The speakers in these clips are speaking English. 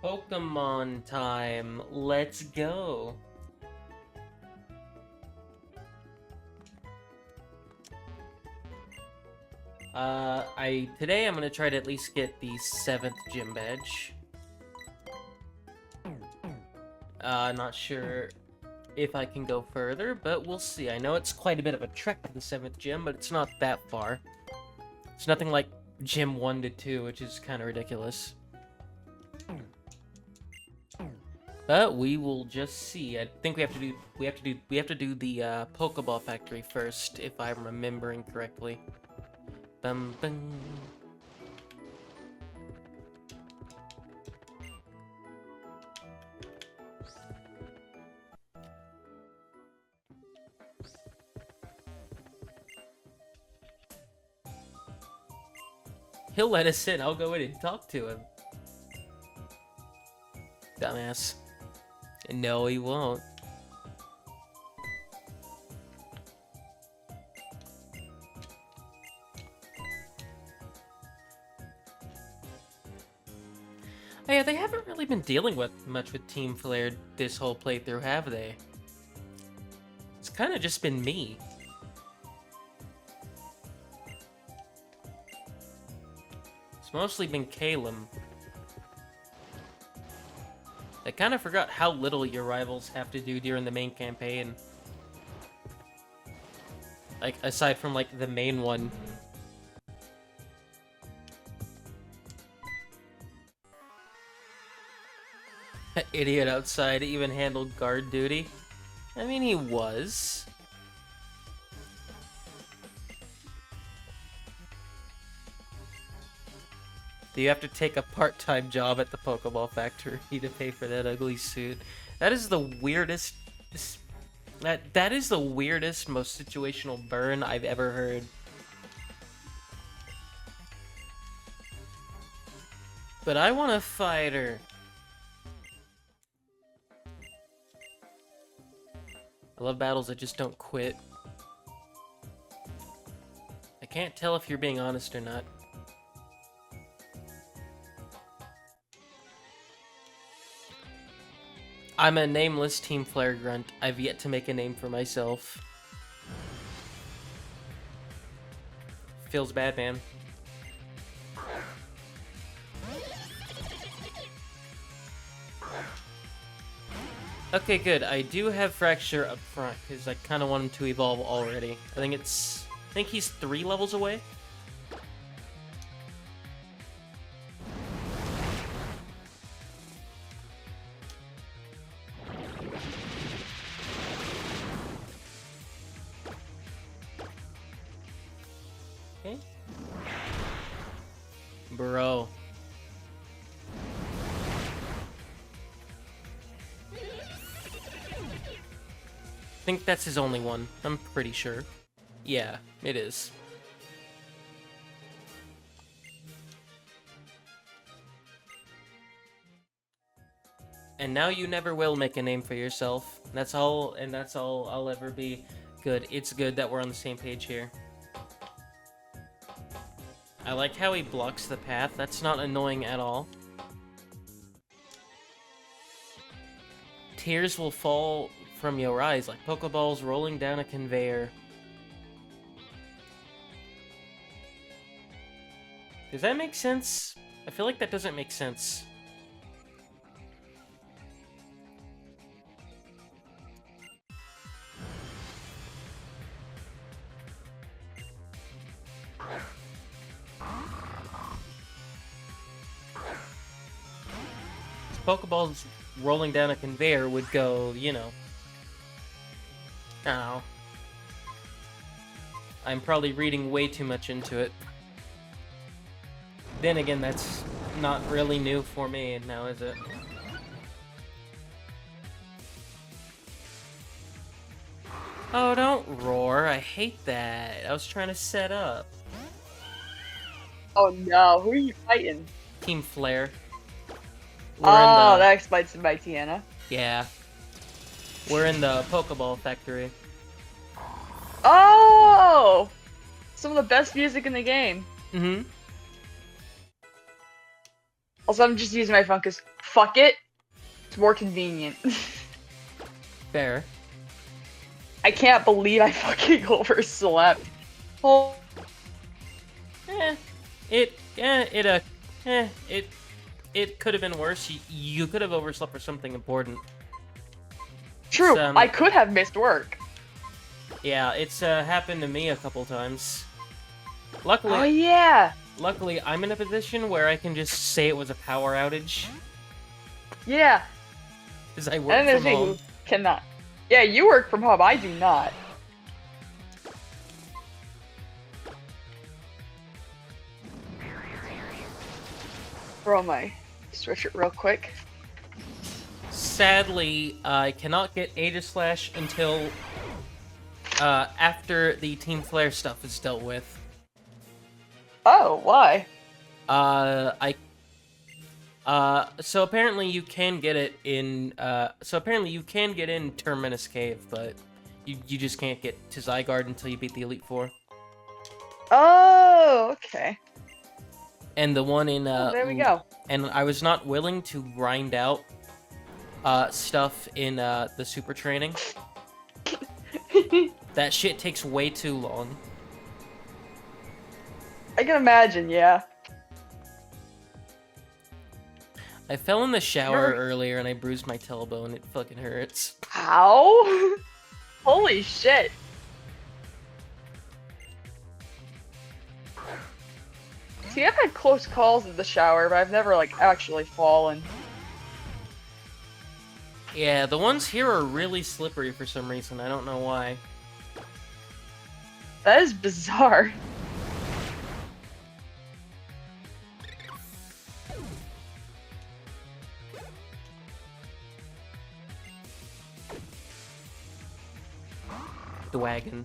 Pokemon time. Let's go. Today I'm gonna try to at least get the 7th gym badge. Not sure if I can go further, but we'll see. I know it's quite a bit of a trek to the 7th gym, but it's not that far. It's nothing like gym 1 to 2, which is kind of ridiculous. But we will just see. I think we have to do the Pokeball Factory first, if I'm remembering correctly. Bum bum. He'll let us in. I'll go in and talk to him. Dumbass. No, he won't. Oh yeah, they haven't really been dealing much with Team Flare this whole playthrough, have they? It's kind of just been me. It's mostly been Calum. I kind of forgot how little your rivals have to do during the main campaign. Like, aside from, like, the main one. That idiot outside even handled guard duty. I mean, he was. Do you have to take a part-time job at the Pokeball Factory to pay for that ugly suit? That is the weirdest... That is the weirdest, most situational burn I've ever heard. But I want to fight her. I love battles that just don't quit. I can't tell if you're being honest or not. I'm a nameless Team Flare grunt. I've yet to make a name for myself. Feels bad, man. Okay, good. I do have Fracture up front, because I kind of want him to evolve already. I think he's 3 levels away. Okay. Bro. I think that's his only one. I'm pretty sure. Yeah, it is. And now you never will make a name for yourself. That's all I'll ever be. Good. It's good that we're on the same page here. I like how he blocks the path. That's not annoying at all. Tears will fall from your eyes like Pokeballs rolling down a conveyor. Does that make sense? I feel like that doesn't make sense. Pokeballs rolling down a conveyor would go, you know. Ow. I'm probably reading way too much into it. Then again, that's not really new for me now, is it? Oh, don't roar. I hate that. I was trying to set up. Oh no, who are you fighting? Team Flare. That explains my Tiana. Yeah. We're in the Pokeball Factory. Oh! Some of the best music in the game. Mm-hmm. Also, I'm just using my Funkus. fuck it. It's more convenient. Fair. I can't believe I fucking overslept. Oh, It could have been worse. You could have overslept for something important. true. It's, I could have missed work. Yeah, it's happened to me a couple times. Oh Luckily, yeah. luckily, I'm in a position where I can just say it was a power outage, Yeah. because I And work there's from me home. who cannot. Yeah, you work from home. I do not. Throw my switch it real quick. Sadly, I cannot get Aegislash until after the Team Flare stuff is dealt with. Oh, why? So apparently you can get it in, so apparently you can get in Terminus Cave, but you just can't get to Zygarde until you beat the Elite Four. Oh, okay. And the one in, Oh, there we go. And I was not willing to grind out, stuff in, the Super Training. That shit takes way too long. I can imagine, yeah. I fell in the shower You're- earlier and I bruised my tailbone. It fucking hurts. How? Holy shit. See, I've had close calls in the shower, but I've never, like, actually fallen. Yeah, the ones here are really slippery for some reason. I don't know why. That is bizarre. The wagon.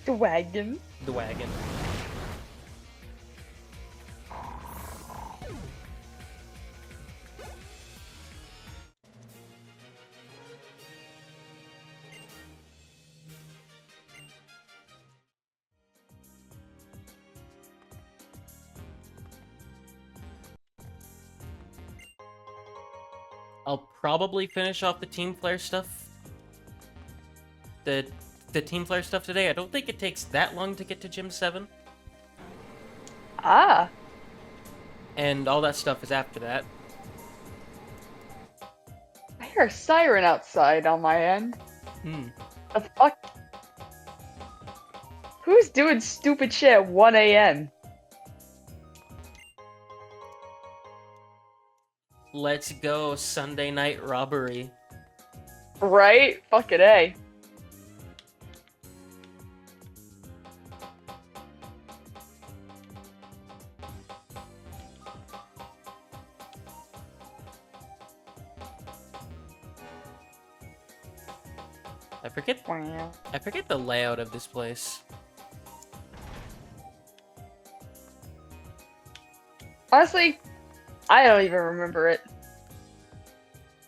The wagon. The wagon. I'll probably finish off the Team Flare stuff. The Team Flare stuff today. I don't think it takes that long to get to Gym 7. Ah. And all that stuff is after that. I hear a siren outside on my end. Hmm. The fuck? Who's doing stupid shit at 1 a.m.? Let's go Sunday night robbery. Right? Fucking A. I forget the layout of this place. Honestly, I don't even remember it.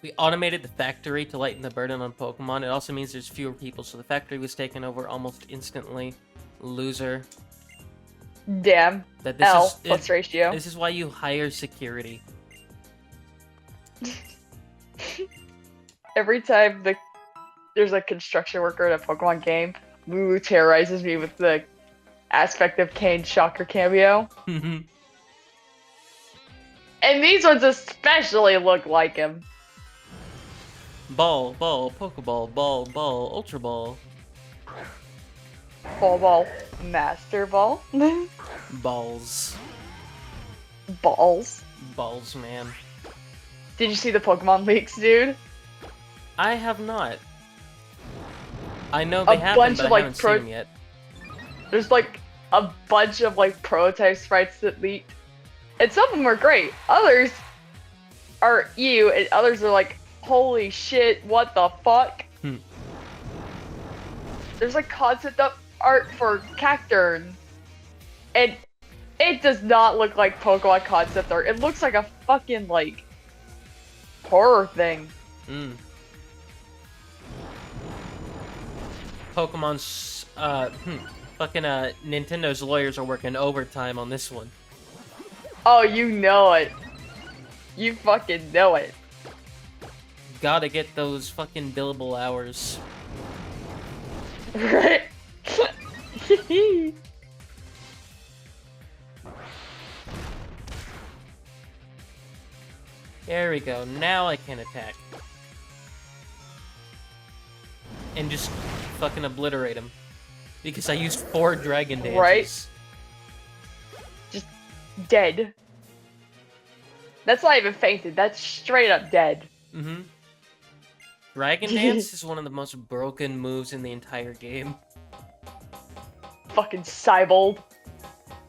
We automated the factory to lighten the burden on Pokemon. It also means there's fewer people, so the factory was taken over almost instantly. Loser. Damn. That this L is plus ratio. This is why you hire security. Every time there's a construction worker in a Pokemon game, Lulu terrorizes me with the aspect of Kane Shocker cameo. And these ones especially look like him. Ball, Pokeball, ball, Ultra Ball. Ball, Master Ball. Balls. Balls. Balls, man. Did you see the Pokemon leaks, dude? I have not. I know they have bunch them, of, but I like, haven't seen them yet. There's like a bunch of like prototype sprites that leaked. And some of them are great. Others are ew, and others are like, holy shit, what the fuck? There's like concept art for Cacturn. And it does not look like Pokemon concept art. It looks like a fucking like horror thing. Pokemon's, fucking, Nintendo's lawyers are working overtime on this one. Oh, you know it. You fucking know it. Gotta get those fucking billable hours. Right? There we go. Now I can attack. And just fucking obliterate him. Because I used 4 dragon dances. Right? Just dead. That's not even fainted. That's straight up dead. Mm-hmm. Dragon Dance is one of the most broken moves in the entire game. Fucking Cybold.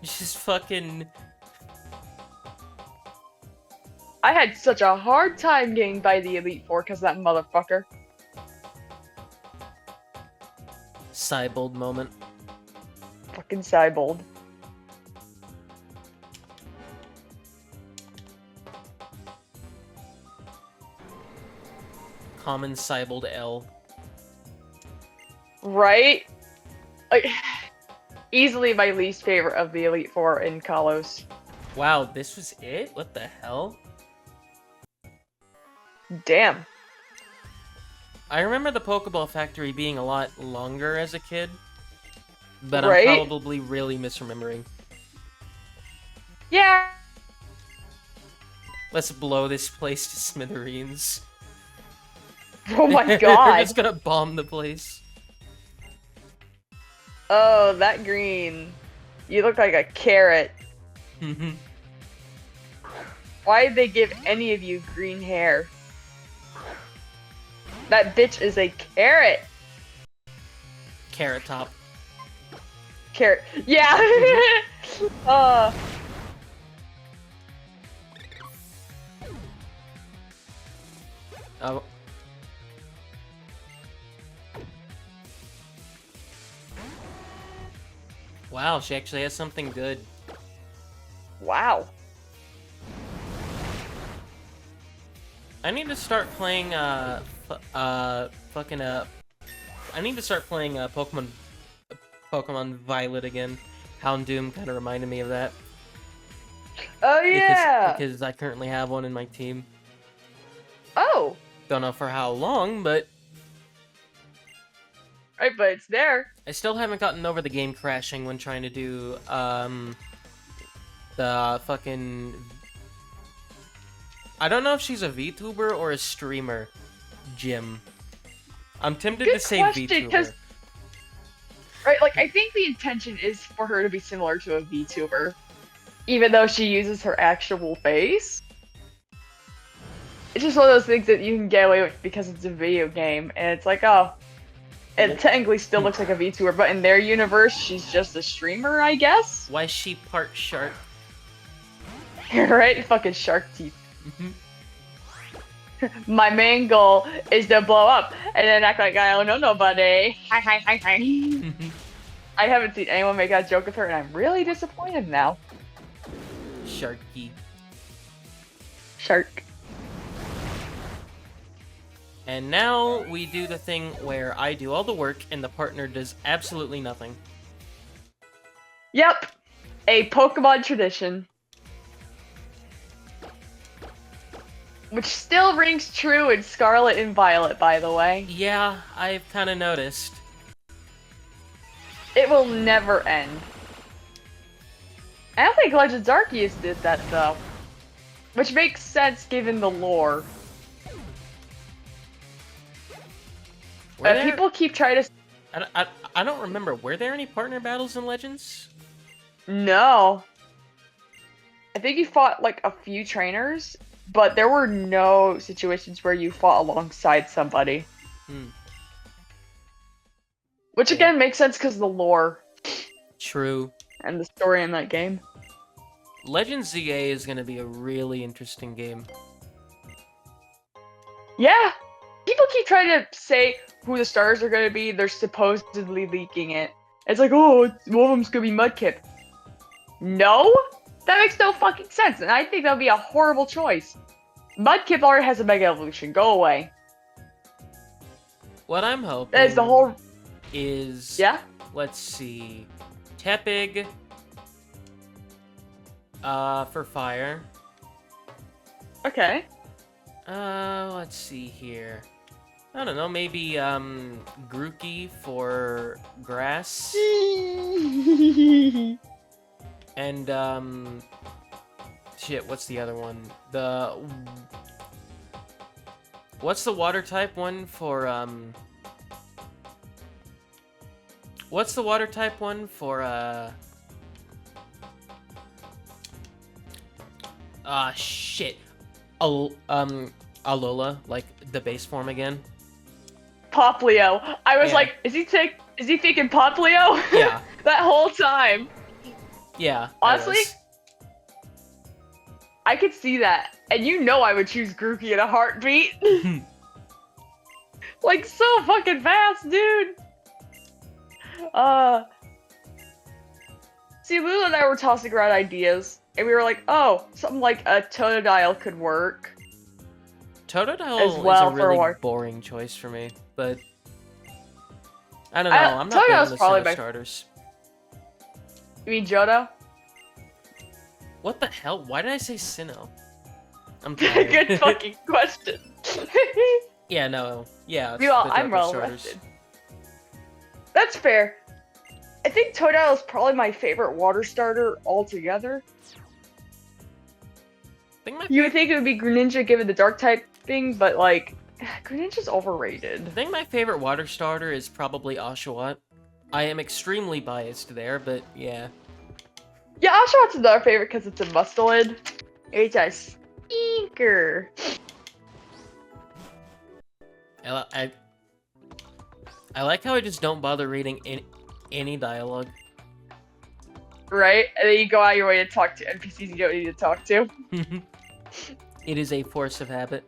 Just fucking... I had such a hard time getting by the Elite Four because of that motherfucker. Cybold moment. Fucking Cybold. Common Cybold L. Right? Like, easily my least favorite of the Elite Four in Kalos. Wow, this was it? What the hell? Damn. I remember the Pokeball Factory being a lot longer as a kid. But Right? I'm probably really misremembering. Yeah. Let's blow this place to smithereens. Oh my We're god. just gonna bomb the place. Oh, that green. You look like a carrot. Why did they give any of you green hair? That bitch is a carrot. Carrot Top. Carrot. Yeah. Oh. Wow, she actually has something good. Wow. I need to start playing, I need to start playing, Pokemon Violet again. Houndoom kind of reminded me of that. Oh yeah. Because I currently have one in my team. Oh. Don't know for how long, but Right, but it's there. I still haven't gotten over the game crashing when trying to do, the fucking... I don't know if she's a VTuber or a streamer, Jim. I'm tempted Good to say question, VTuber. 'cause- Right, like, I think the intention is for her to be similar to a VTuber. Even though she uses her actual face. It's just one of those things that you can get away with because it's a video game, and it's like, oh... It technically still looks like a VTuber, but in their universe, she's just a streamer, I guess? Why is she part shark? Right? Fucking shark teeth. My main goal is to blow up, and then act like I don't know nobody. Hi, hi, hi, hi. I haven't seen anyone make that joke with her, and I'm really disappointed now. Sharky. Shark. And now we do the thing where I do all the work and the partner does absolutely nothing. Yep. A Pokemon tradition. Which still rings true in Scarlet and Violet, by the way. Yeah, I've kind of noticed. It will never end. I don't think Legends Arceus did that, though. Which makes sense given the lore. People keep trying to... I don't remember. Were there any partner battles in Legends? No. I think you fought, like, a few trainers, but there were no situations where you fought alongside somebody. Which, again, makes sense because of the lore. True. And the story in that game. Legends ZA is going to be a really interesting game. Yeah! People keep trying to say who the stars are going to be. They're supposedly leaking it. It's like, oh, one of them's going to be Mudkip. No? That makes no fucking sense, and I think that would be a horrible choice. Mudkip already has a Mega Evolution. Go away. What I'm hoping That is the whole... is... Yeah? Let's see... Tepig... For fire. Okay. Let's see here. I don't know, maybe, Grookey for grass. And, shit, what's the other one? What's the water type one for, what's the water type one for, shit. Alola, like, the base form again? Poplio. I was Yeah. like, is he thinking Poplio? Yeah. That whole time. Yeah, Honestly, I could see that. And you know I would choose Grookey in a heartbeat. Like, so fucking fast, dude. See, Lulu and I were tossing around ideas, and we were like, oh, something like a Totodile could work. Totodile As well is a for really war. boring choice for me, but I don't know. I'm not big Totodile's on the probably Sinnoh my- starters. You mean Johto? What the hell? Why did I say Sinnoh? I'm tired. Good fucking question. Yeah, no. Yeah. it's Meanwhile, the I'm Johto well starters. rested. That's fair. I think Totodile is probably my favorite water starter altogether. I think my You would think it would be Greninja given the dark type thing, but like, Greninja's overrated. I think my favorite water starter is probably Oshawott. I am extremely biased there, but yeah. Yeah, Oshawott's another favorite because it's a Mustelid. It's a stinker. I like how I just don't bother reading any dialogue. Right? And then you go out your way to talk to NPCs you don't need to talk to. It is a force of habit.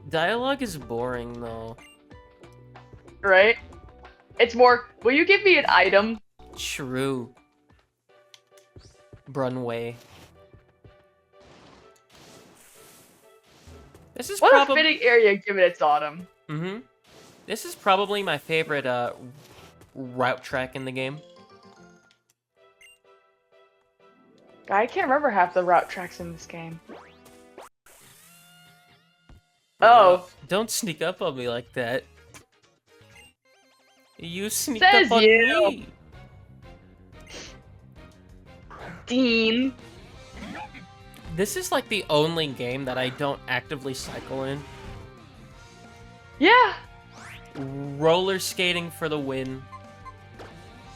Dialogue is boring though. Right? It's more, will you give me an item? True. Brunway. This is What a probably. fitting area given its autumn. Mm-hmm. This is probably my favorite route track in the game. I can't remember half the route tracks in this game. Oh. Don't sneak up on me like that. You sneaked Says up on you. me. Dean. This is like the only game that I don't actively cycle in. Yeah. Roller skating for the win.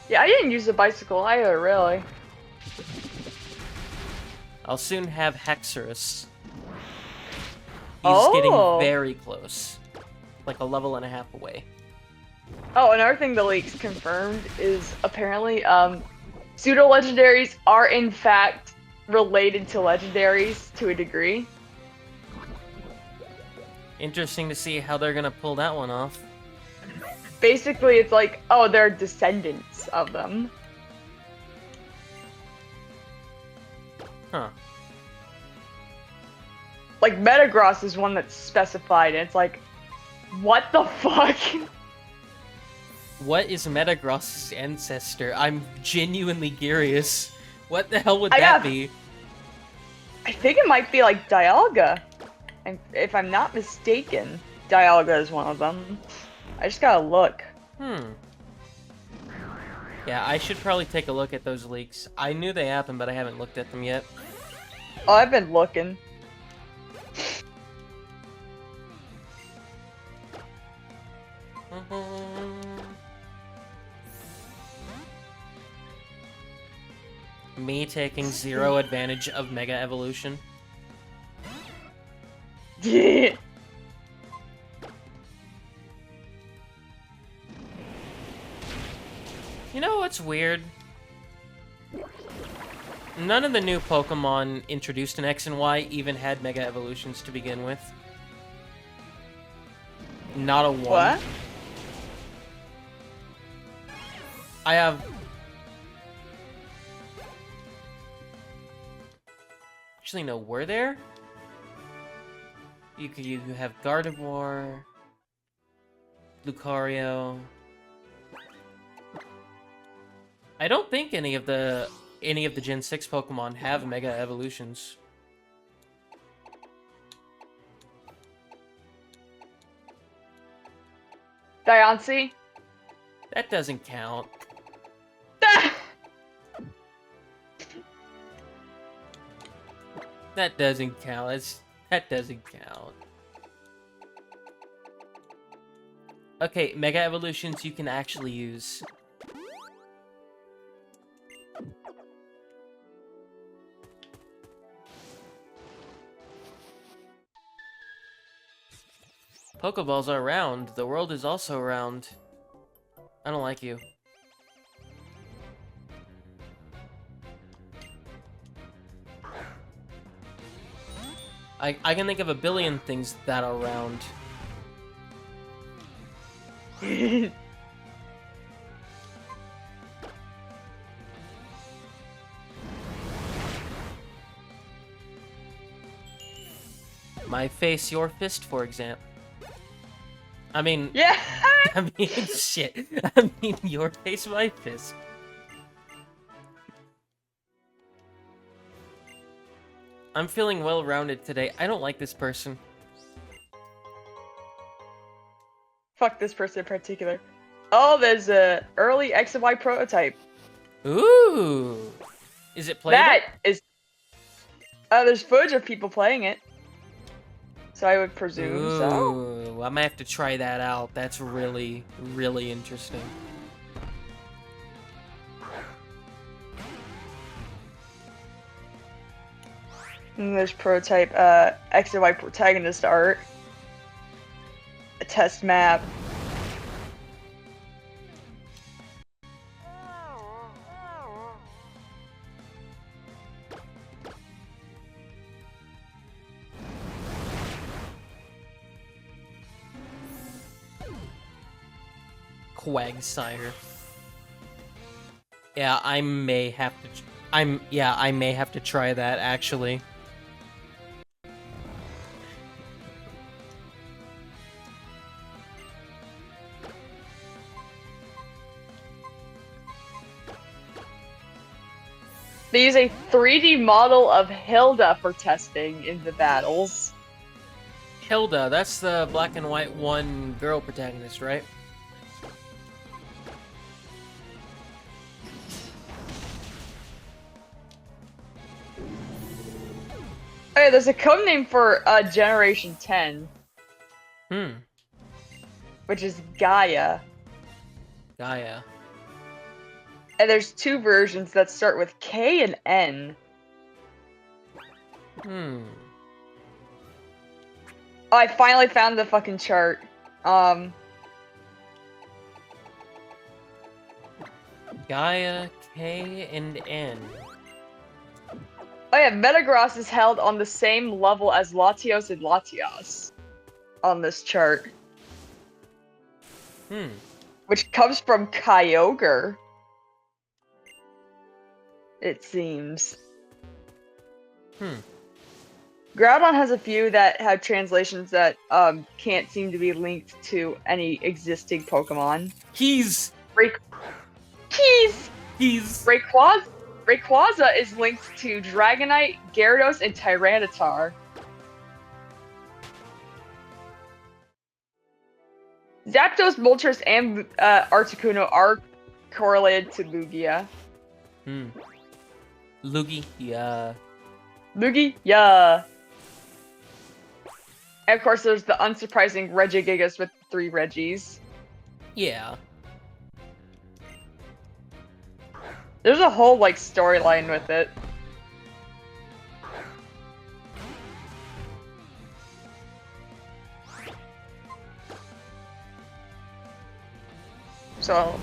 Yeah, I didn't use the bicycle either, really. I'll soon have Hexorus. He's Oh. getting very close. Like a level and a half away. Oh, another thing the leaks confirmed is apparently, pseudo-legendaries are in fact related to legendaries to a degree. Interesting to see how they're gonna pull that one off. Basically, it's like, oh, they're descendants of them. Huh. Like, Metagross is one that's specified, and it's like, what the fuck? What is Metagross's ancestor? I'm genuinely curious. What the hell would I that got- be? I think it might be like Dialga. And if I'm not mistaken, Dialga is one of them. I just gotta look. Yeah, I should probably take a look at those leaks. I knew they happened, but I haven't looked at them yet. Oh, I've been looking. Me taking zero advantage of Mega Evolution. Yeah. You know what's weird? None of the new Pokemon introduced in X and Y even had Mega Evolutions to begin with. Not a one. What? I have... Actually, no, were there? You have Gardevoir, Lucario. I don't think any of the any of the Gen 6 Pokemon have Mega Evolutions. Diancie? That doesn't count. That doesn't count. That doesn't count. Okay, Mega Evolutions you can actually use. Pokeballs are round. The world is also round. I don't like you. I can think of a billion things that are round. My face, your fist, for example. I mean, Yeah! I mean, shit. I mean, your face, my fist. I'm feeling well-rounded today. I don't like this person. Fuck this person in particular. Oh, there's a early X and Y prototype. Ooh. Is it playable? That is... there's footage of people playing it. So I would presume so. Ooh, I might have to try that out. That's really, really interesting. And there's prototype X and Y protagonist art. A test map. Quagsire. Yeah, I may have to. I may have to try that actually. They use a 3D model of Hilda for testing in the battles. Hilda, that's the black and white one girl protagonist, right? Oh yeah, there's a code name for Generation 10, which is Gaia. Gaia. And there's two versions that start with K and N. Oh, I finally found the fucking chart. Gaia, K, and N. Oh yeah, Metagross is held on the same level as Latios and Latias on this chart. Which comes from Kyogre. It seems. Groudon has a few that have translations that can't seem to be linked to any existing Pokemon. Keys! Keys! Keys! Rayquaza is linked to Dragonite, Gyarados, and Tyranitar. Zapdos, Moltres, and Articuno are correlated to Lugia. Lugia. Lugia. And of course, there's the unsurprising Regigigas with 3 Regis. Yeah. There's a whole, like, storyline with it. So,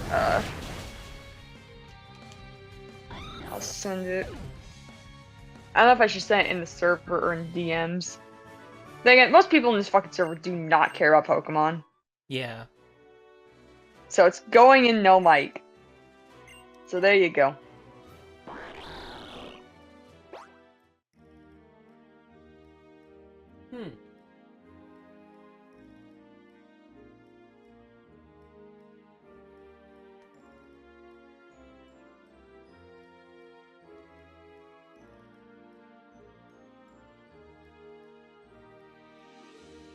I'll send it. I don't know if I should send it in the server or in DMs. Then again, most people in this fucking server do not care about Pokemon. Yeah. So it's going in no mic. So there you go.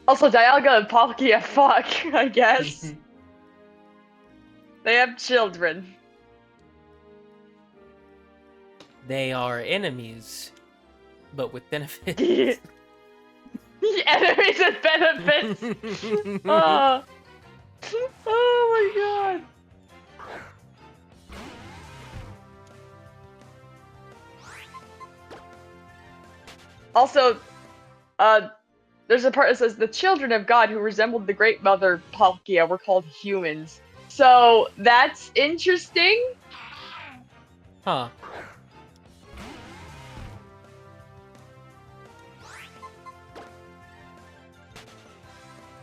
Also, Dialga and Palkia fuck, I guess. They have children. They are enemies, but with benefits. Enemies with benefits! Oh. Oh my god. Also, there's a part that says the children of God who resembled the Great Mother Palkia were called humans. So that's interesting. Huh.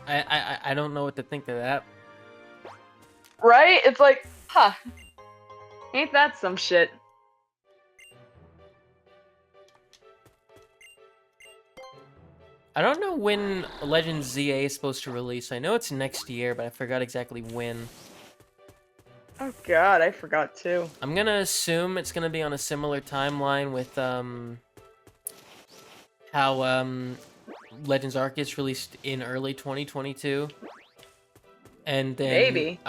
I don't know what to think of that. Right? It's like, huh. Ain't that some shit? I don't know when Legends ZA is supposed to release. I know it's next year, but I forgot exactly when. Oh god, I forgot too. I'm gonna assume it's gonna be on a similar timeline with how Legends Arceus released in early 2022, and then Maybe.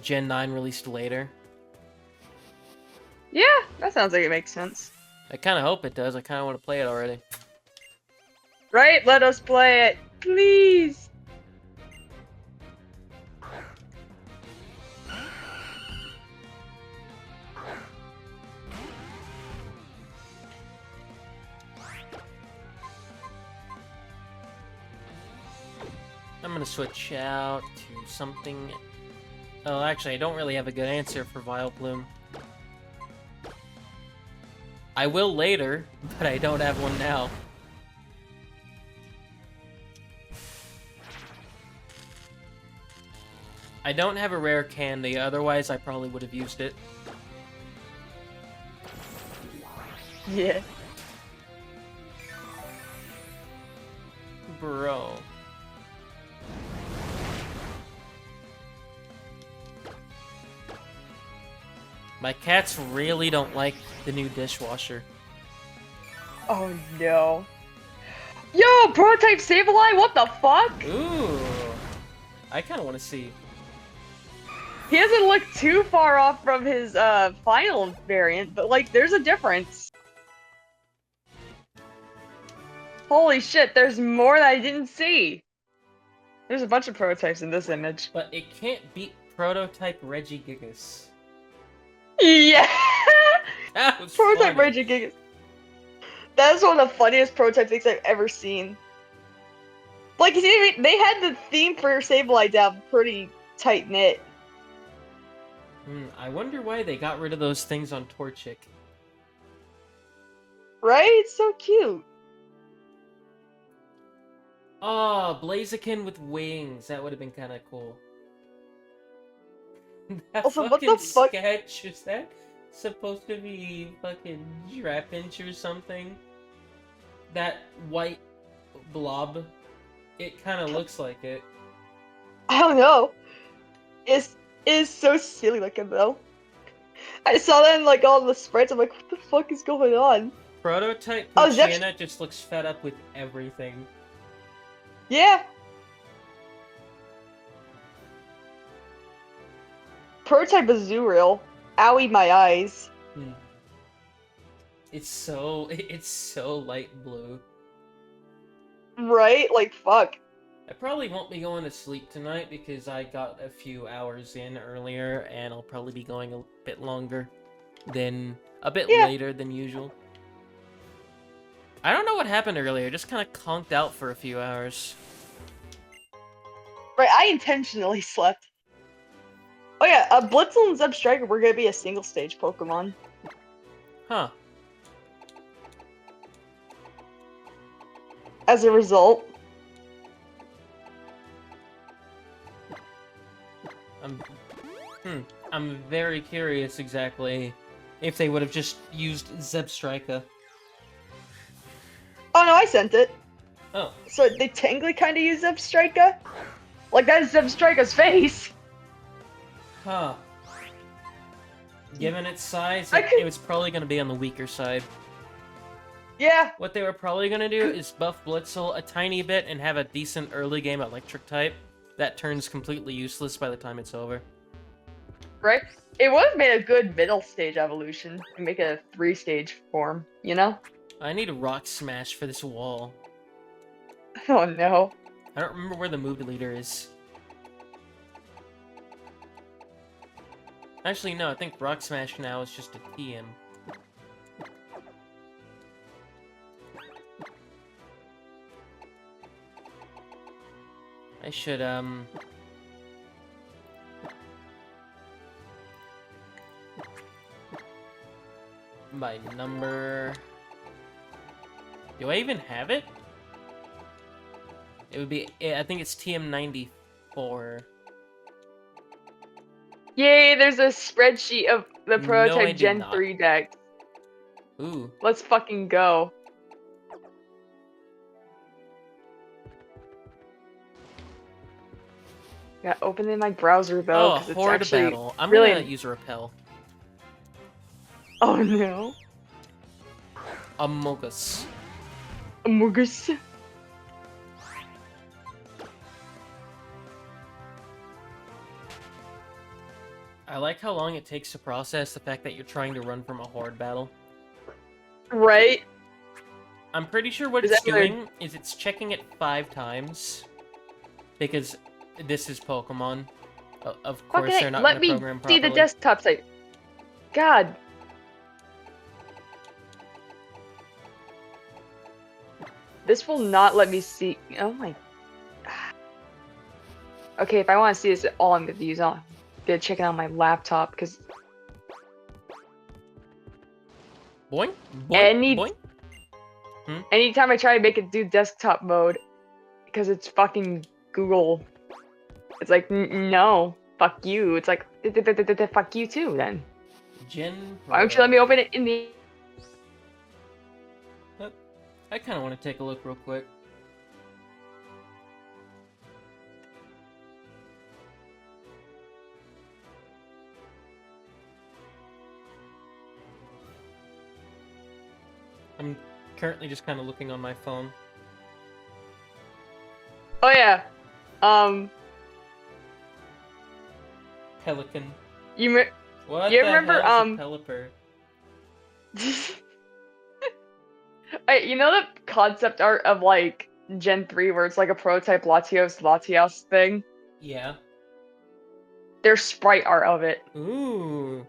Gen 9 released later. Yeah, that sounds like it makes sense. I kind of hope it does. I kind of want to play it already. Right? Let us play it, please. I'm gonna switch out to something. Oh, actually, I don't really have a good answer for Vileplume. I will later, but I don't have one now. I don't have a rare candy, otherwise I probably would have used it. Yeah. Bro. My cats really don't like the new dishwasher. Oh no. Yo, prototype Sableye, what the fuck? Ooh. I kind of want to see. He doesn't look too far off from his final variant, but like there's a difference. Holy shit, there's more that I didn't see. There's a bunch of prototypes in this image. But it can't beat prototype Regigigas. Yeah! That was Prototype funny. Regigigas. That is one of the funniest prototype things I've ever seen. Like, see, they had the theme for Sableye down pretty tight knit. I wonder why they got rid of those things on Torchic. Right? It's so cute. Oh, Blaziken with wings. That would have been kind of cool. That Also, what fucking the fuck? sketch, is that supposed to be fucking Trapinch or something? That white blob? It kind of looks like it. I don't know. It's so silly looking though. I saw that in like all the spreads. I'm like, what the fuck is going on? Prototype Oh, Poochyena just looks fed up with everything. Yeah. Prototype Azurill. Owie, my eyes. It's so light blue. Right? Like, fuck. I probably won't be going to sleep tonight because I got a few hours in earlier, and I'll probably be going a bit longer than later than usual. I don't know what happened earlier. Just kind of conked out for a few hours. Right, I intentionally slept. Oh yeah, Blitzel and Zebstrika were gonna be a single stage Pokemon. Huh. As a result. I'm very curious exactly if they would have just used Zebstrika. Oh no, I sent it. Oh. So they technically kind of use Zebstrika? Like, that is Zebstrika's face! Huh. Given its size, I could- it was probably going to be on the weaker side. Yeah. What they were probably gonna do is buff Blitzel a tiny bit and have a decent early game electric type that turns completely useless by the time it's over. Right? It would have made a good middle stage evolution and make it a 3-stage form, you know? I need a rock smash for this wall. Oh no. I don't remember where the move leader is. Actually, no, I think rock smash now is just a TM. I should, my number... Do I even have it? It would be, I think it's TM94. Yay, there's a spreadsheet of the No, I prototype did Gen not. 3 deck. Ooh. Let's fucking go. Yeah, open in my browser though, Oh, because it's Horde actually battle. I'm really... gonna use Repel. Oh no. Amogus. Amogus. I like how long it takes to process the fact that you're trying to run from a Horde battle. Right? I'm pretty sure what Is it's that where- doing is it's checking it 5 times. Because this is Pokemon. Of course, Okay, they're not let gonna me program see properly. the desktop site. God. This will not let me see. Oh my. Okay, if I want to see this at all, I'm gonna use on. Gonna check it on my laptop because Boing, boing, Any- boing. anytime I try to make it do desktop mode, because it's fucking Google, it's like no, fuck you. It's like fuck you too. Then Gen why don't you let me Pro. open it in the? I kind of want to take a look real quick. I'm currently just kind of looking on my phone. Oh yeah, Pelican. you. What You the remember, hell is a Pelipper? You know the concept art of like Gen 3 where it's like a prototype Latios thing? Yeah. There's sprite art of it. Ooh.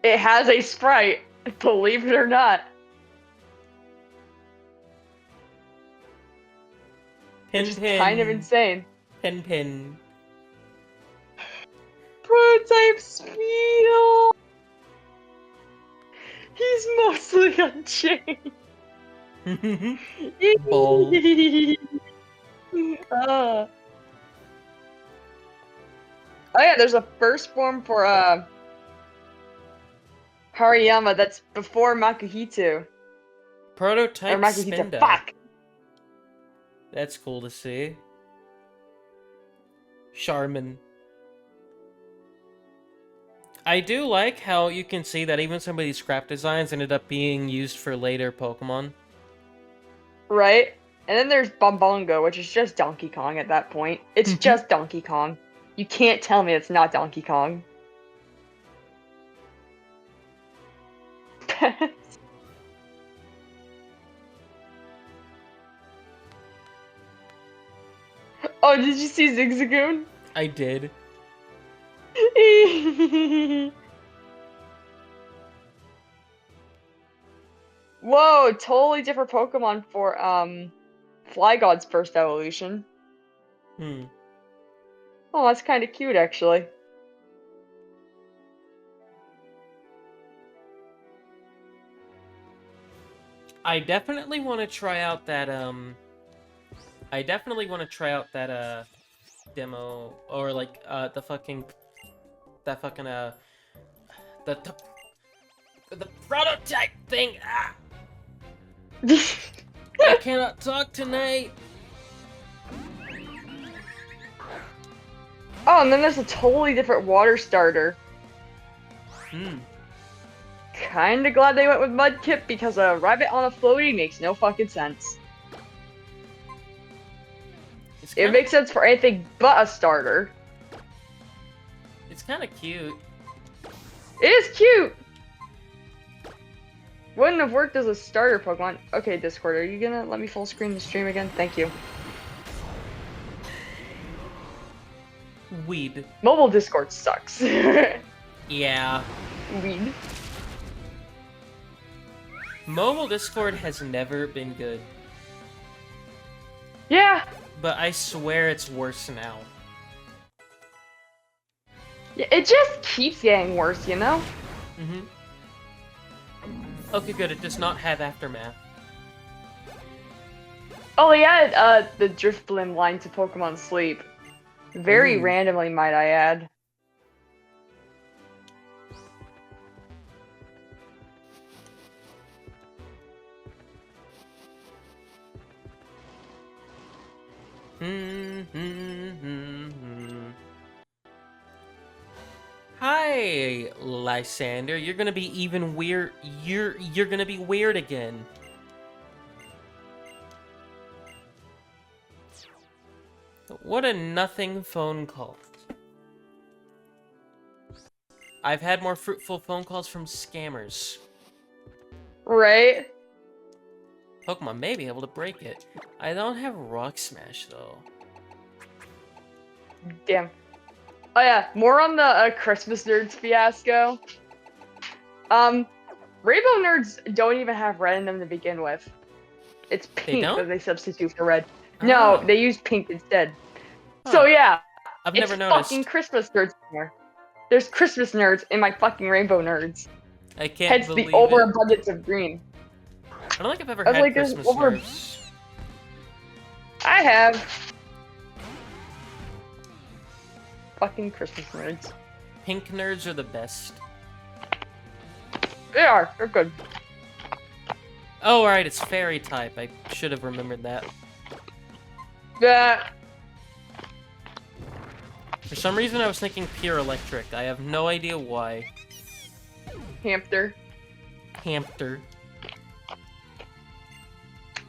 It has a sprite, believe it or not. Pin Which is pin. kind of insane. Pin pin. Prototype Speedle! He's mostly unchained. Ball. Oh yeah, there's a first form for Hariyama that's before Makuhito. Or Prototype Makuhito. Spinda. Fuck! That's cool to see. Charmin. I do like how you can see that even some of these scrap designs ended up being used for later Pokemon. Right? And then there's Bombongo, which is just Donkey Kong at that point. It's just Donkey Kong. You can't tell me it's not Donkey Kong. Oh, did you see Zigzagoon? I did. Whoa, totally different Pokemon for Flygod's first evolution. Hmm. Oh, that's kind of cute actually. I definitely want to try out that demo or like the prototype thing. Ah! I cannot talk tonight. Oh, and then there's a totally different water starter. Hmm. kinda glad they went with Mudkip because a rabbit on a floaty makes no fucking sense. It's It kinda, makes sense for anything but a starter. it's kind of cute. It is cute! Wouldn't have worked as a starter Pokemon. Okay, Discord, are you gonna let me full screen the stream again? Thank you. Weed. Mobile Discord sucks. Yeah. Weed. Mobile Discord has never been good, Yeah. but I swear it's worse now. Yeah, it just keeps getting worse, you know? Mm-hmm. Okay, good. It does not have Aftermath. Oh, they added the Drifblim line to Pokemon Sleep. Very Ooh. randomly, might I add. Hi, Lysander. You're gonna be even weird. You're gonna be weird again. What a nothing phone call. I've had more fruitful phone calls from scammers. Right? Pokemon may be able to break it. I don't have Rock Smash though. Damn. Oh yeah, more on the Christmas Nerds fiasco. Rainbow Nerds don't even have red in them to begin with. It's pink don't? that they substitute for red. No, Oh. they use pink instead. Huh. So yeah, I've it's never noticed. fucking Christmas Nerds here. There's Christmas Nerds in my fucking Rainbow Nerds. I can't Hence believe the it. overabundance of green. I don't think I've ever I was had like, there's Christmas nerves. I have. Fucking Christmas Nerds. Pink nerds are the best. They are. They're good. Oh, right, it's fairy type. I should have remembered that. Yeah. For some reason, I was thinking pure electric. I have no idea why. Hamster. Hamster.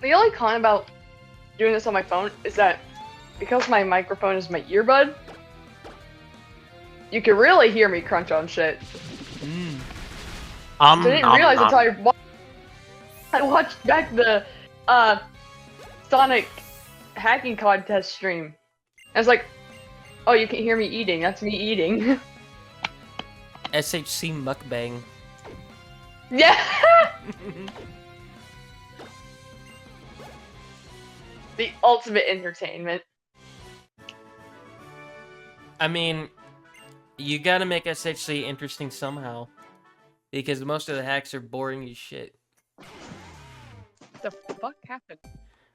The only con about doing this on my phone is that because my microphone is my earbud, you can really hear me crunch on shit. Mm. So I didn't realize until I watched back the Sonic hacking contest stream. I was like, oh, you can hear me eating. That's me eating. SHC mukbang. Yeah. The ultimate entertainment. I mean, you gotta make SHC interesting somehow. Because most of the hacks are boring as shit. The fuck happened?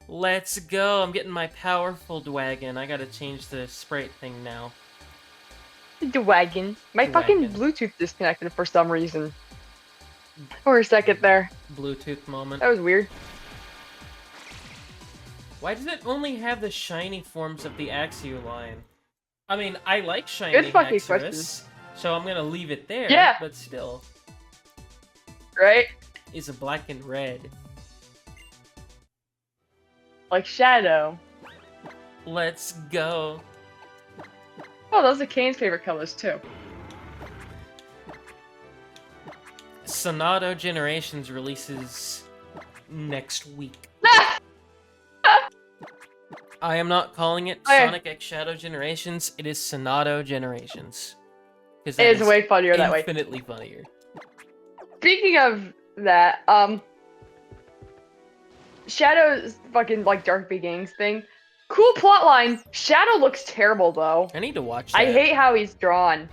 Let's go. I'm getting my powerful Dwagon. I gotta change the sprite thing now. The wagon. My fucking Bluetooth disconnected for some reason. For a second there. Bluetooth moment. That was weird. Why does it only have the shiny forms of the Axew line? I mean, I like shiny Good fucking Haxorus, question. so I'm gonna leave it there, Yeah. but still. Right? It's a black and red. Like Shadow. Let's go. Oh, those are Kane's favorite colors too. Sonato Generations releases next week. I am not calling it Okay. Sonic X Shadow Generations, it is Sonato Generations. Because It is way funnier that way. infinitely funnier. Speaking of that, Shadow's fucking like Dark Beginnings thing. Cool plotline. Shadow looks terrible though. I need to watch that. I hate how he's drawn.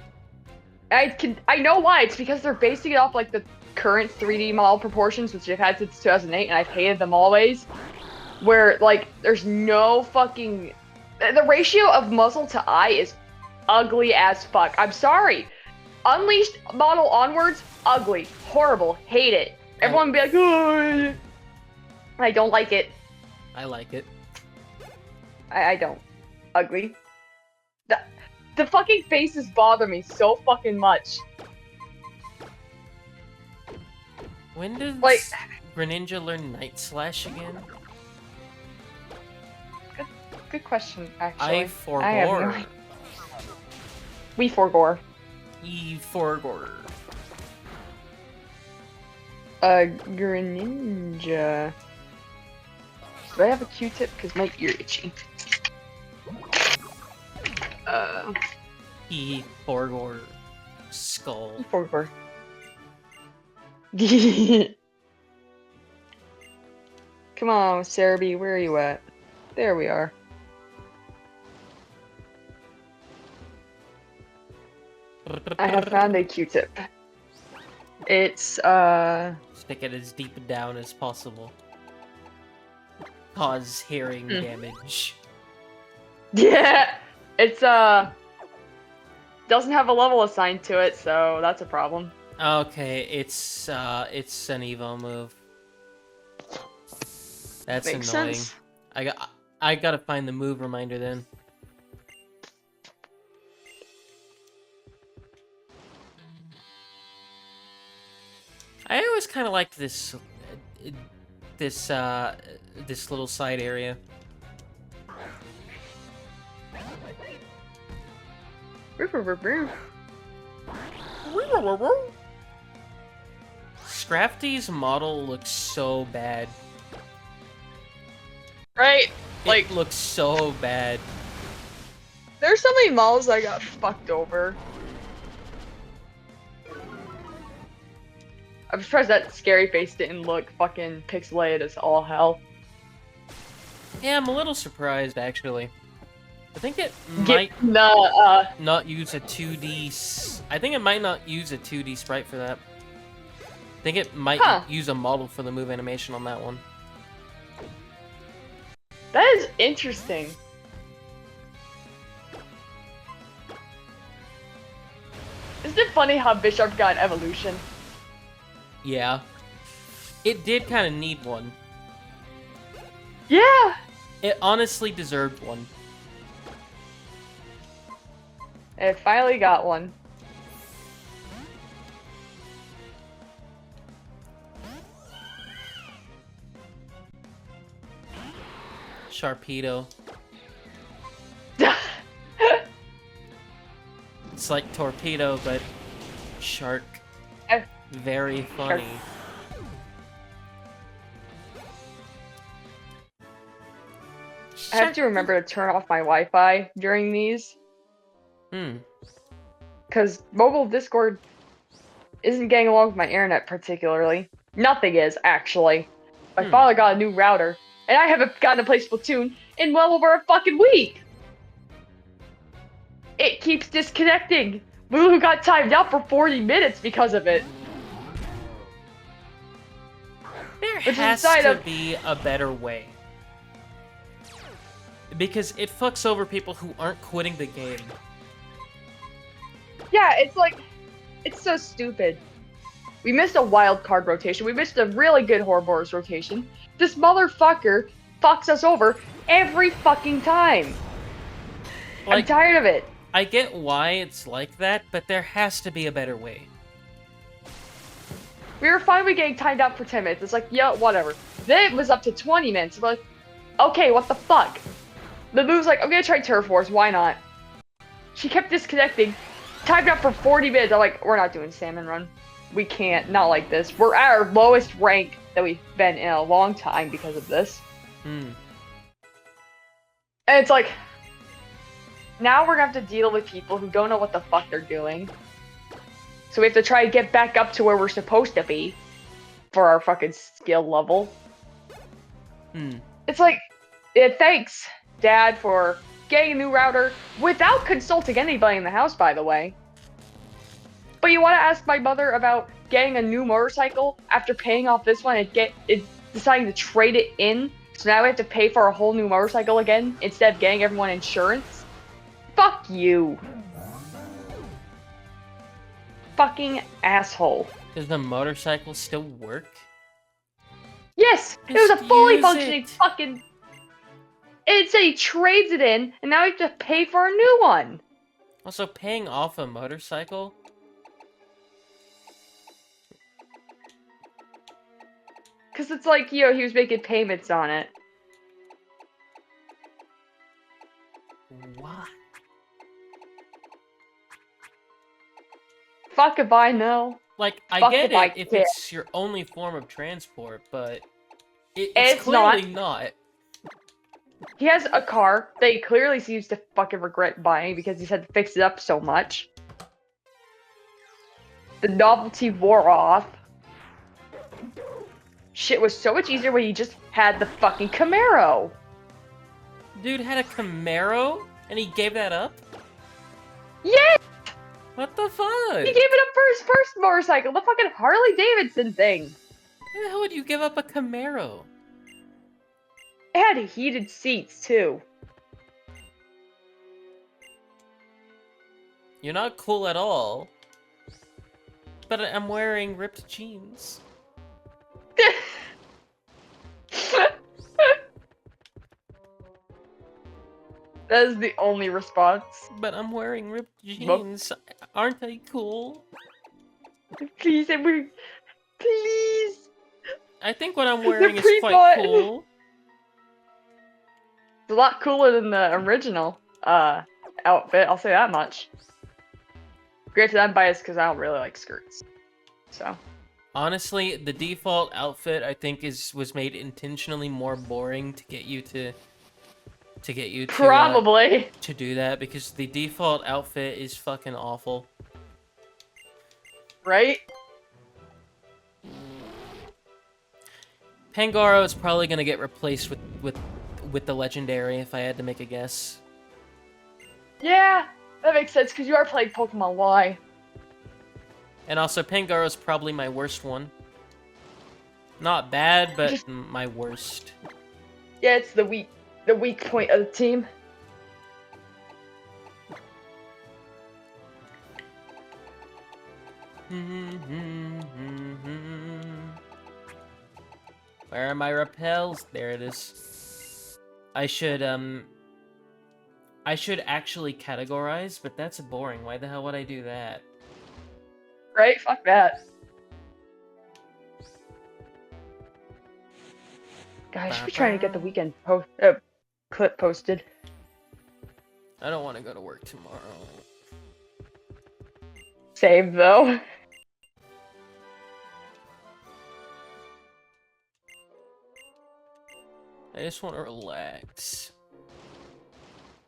I know why. It's because they're basing it off like the current 3D model proportions, which they've had since 2008, and I've hated them always. Where like there's no fucking the ratio of muzzle to eye is ugly as fuck. I'm sorry. Unleashed model onwards, ugly, horrible, hate it. Everyone be like, oh, I don't like it. I like it. I don't. Ugly. The fucking faces bother me so fucking much. When does Like, Greninja learn Night Slash again? good question, actually. I I have no forgore. idea. We forgore. E forgore. Greninja. Do I have a Q-tip? Because my ear itchy. E forgore. Skull. Forgore. Come on, Cerebi, where are you at? There we are. I have found a Q-tip. It's, Stick it as deep down as possible. Cause hearing damage. yeah! It's, doesn't have a level assigned to it, so that's a problem. Okay, it's an Evo move. That's Makes annoying. sense. I gotta find the move reminder then. I always kind of liked this this little side area. Scrafty's model looks so bad. Right? Like, It looks so bad. there's so many models I got fucked over. I'm surprised that scary face didn't look fucking pixelated as all hell. Yeah, I'm a little surprised actually. I think it might not use a 2D. I think it might not use a 2D sprite for that. I think it might use a model for the move animation on that one. That is interesting. Isn't it funny how Bisharp got an evolution? Yeah. It did kind of need one. Yeah! It honestly deserved one. It finally got one. Sharpedo. It's like Torpedo, but shark. Very funny. I have to remember to turn off my Wi-Fi during these. Because mobile Discord isn't getting along with my internet particularly. Nothing is, actually. My father got a new router, and I haven't gotten to play Splatoon in well over a fucking week! It keeps disconnecting! Lulu got timed out for 40 minutes because of it! There has to be a better way. Because it fucks over people who aren't quitting the game. Yeah, it's like, it's so stupid. We missed a wild card rotation. We missed a really good Horrorbor's rotation. This motherfucker fucks us over every fucking time. Like, I'm tired of it. I get why it's like that, but there has to be a better way. We were finally getting timed out for 10 minutes. It's like, yeah, whatever. Then it was up to 20 minutes. We're like, okay, what the fuck? The move's like, I'm gonna try Turf Wars, why not? She kept disconnecting. Timed out for 40 minutes. I'm like, we're not doing Salmon Run. We can't, not like this. We're at our lowest rank that we've been in a long time because of this. And it's like, now we're gonna have to deal with people who don't know what the fuck they're doing. So we have to try to get back up to where we're supposed to be for our fucking skill level. It's like, thanks, Dad, for getting a new router without consulting anybody in the house, by the way. But you want to ask my mother about getting a new motorcycle after paying off this one and deciding to trade it in? So now we have to pay for a whole new motorcycle again instead of getting everyone insurance? Fuck you. Fucking asshole. Does the motorcycle still work? Yes! It was a fully functioning fucking... It said he trades it in, and now he has to pay for a new one! Also, paying off a motorcycle? Cause it's like, you know, he was making payments on it. What? Fuck if I know. Like, I Fuck get if I it if care. it's your only form of transport, but it's It's not. clearly not. He has a car that he clearly seems to fucking regret buying because he's had to fix it up so much. The novelty wore off. Shit was so much easier when he just had the fucking Camaro. Dude had a Camaro and he gave that up? Yeah, What the fuck? he gave it up for his first motorcycle, the fucking Harley Davidson thing. Why the hell would you give up a Camaro? It had heated seats too. You're not cool at all. But I'm wearing ripped jeans. That is the only response. But I'm wearing ripped jeans. Aren't they cool? Please, Edward. Please. I think what I'm wearing is pre-bought. quite cool. It's a lot cooler than the original outfit, I'll say that much. Granted, I'm biased because I don't really like skirts. So. Honestly, the default outfit I think was made intentionally more boring to get you to Probably. to do that, because the default outfit is fucking awful. Right? Pangoro is probably gonna get replaced with the legendary if I had to make a guess. Yeah, that makes sense because you are playing Pokemon Y. And also, Pangoro is probably my worst one. Not bad, but my worst. Yeah, it's the weak point of the team. Where are my repels? There it is. I should actually categorize, but that's boring. Why the hell would I do that? Right? Fuck that. Guys, I should be trying to get the weekend clip posted. I don't want to go to work tomorrow. Save though. I just want to relax.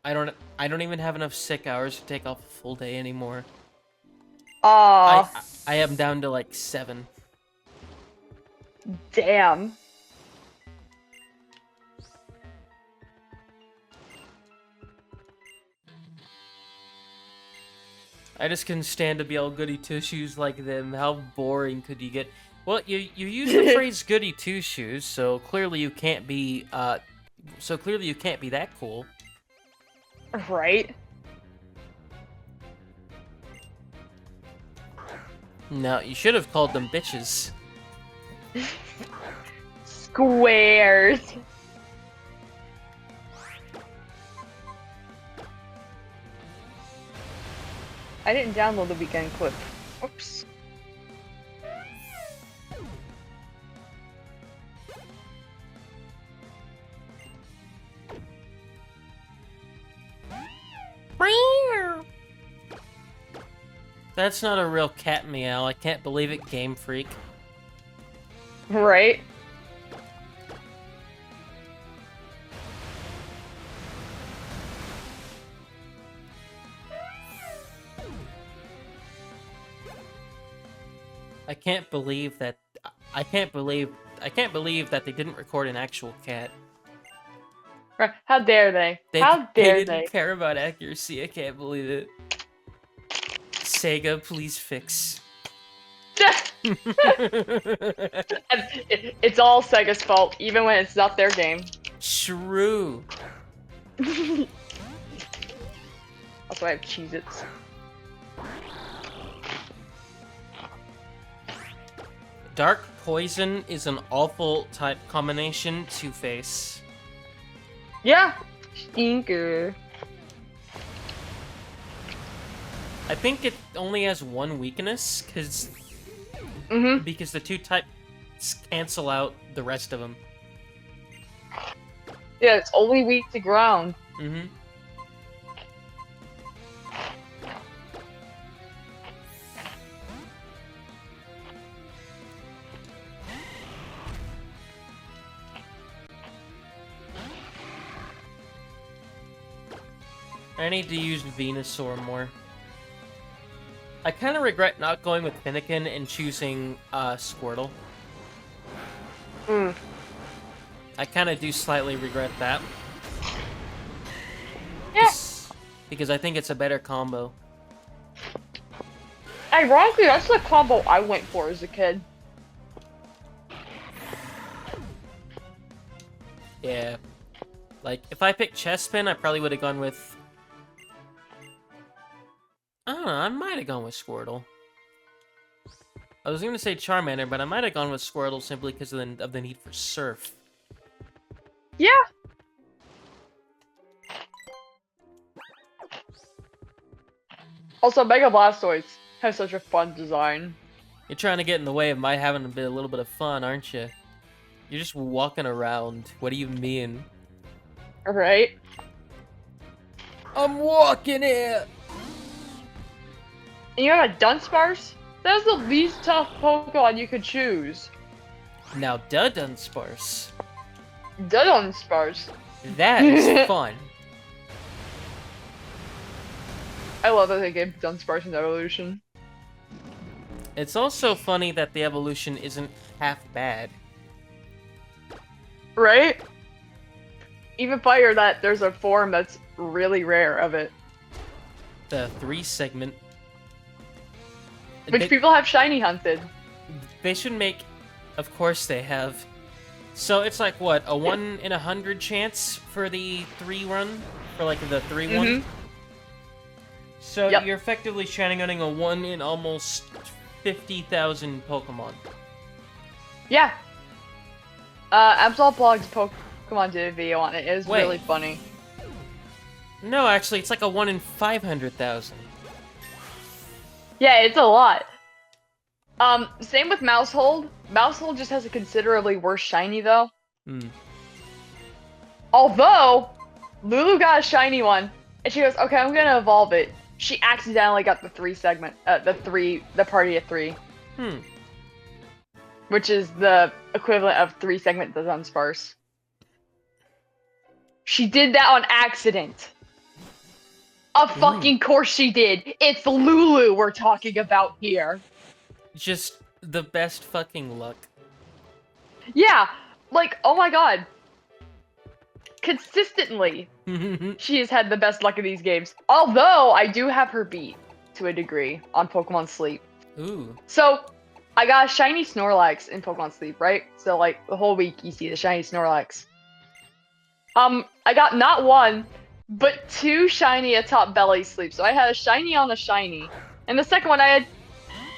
I don't even have enough sick hours to take off a full day anymore. Aw. I am down to like 7. Damn. I just couldn't stand to be all goody two shoes like them. How boring could you get? Well, you use the phrase goody two shoes, so clearly you can't be that cool. Right? No, you should have called them bitches. Squares. I didn't download the weekend clip. Oops. That's not a real cat meow. I can't believe it, Game Freak. Right? I can't believe that they didn't record an actual cat. Right. How dare they? How dare they didn't care about accuracy. I can't believe it. Sega, please fix. It's all Sega's fault, even when it's not their game. Shrew. Also, I have Cheez-Its. Dark Poison is an awful type combination to face. Yeah. Stinker. I think it only has one weakness, because the two type cancel out the rest of them. Yeah, it's only weak to ground. Mm-hmm. I need to use Venusaur more. I kind of regret not going with Fennekin and choosing Squirtle. Mm. I kind of do slightly regret that. Yeah. Because I think it's a better combo. Ironically, that's the combo I went for as a kid. Yeah. Like, if I picked Chespin, I probably would have gone with... I don't know, I might have gone with Squirtle. I was going to say Charmander, but I might have gone with Squirtle simply because of the need for Surf. Yeah. Also, Mega Blastoise has such a fun design. You're trying to get in the way of my having a little bit of fun, aren't you? You're just walking around. What do you mean? Right? I'm walking it! And you have a Dunsparce? That's the least tough Pokemon you could choose. Now, Dunsparce. Dunsparce. That is fun. I love that they gave Dunsparce an evolution. It's also funny that the evolution isn't half bad. Right? Even fire that there's a form that's really rare of it. The 3 segment. Which people have shiny hunted. They should make... Of course they have. So it's like, what, a 1 in 100 chance for the 3 run? For like the 3-1? Mhm. So Yep. you're effectively shotgunning a 1 in almost 50,000 Pokemon. Yeah. Absol Pokemon did a video on it. It was Wait. really funny. No, actually, it's like a 1 in 500,000. Yeah, it's a lot. Same with Mousehold. Mousehold just has a considerably worse shiny, though. Hmm. Although, Lulu got a shiny one, and she goes, okay, I'm gonna evolve it. She accidentally got the 3 segment, the party of 3. Hmm. Which is the equivalent of 3 segment the Dunsparce. She did that on accident. Of fucking course she did. It's Lulu we're talking about here. Just the best fucking luck. Yeah, like, oh my god. Consistently, she has had the best luck of these games. Although, I do have her beat, to a degree, on Pokemon Sleep. Ooh. So, I got a shiny Snorlax in Pokemon Sleep, right? So, like, the whole week you see the shiny Snorlax. I got not 1, but 2 shiny atop Belly Sleep. So I had a shiny on a shiny. And the second one I had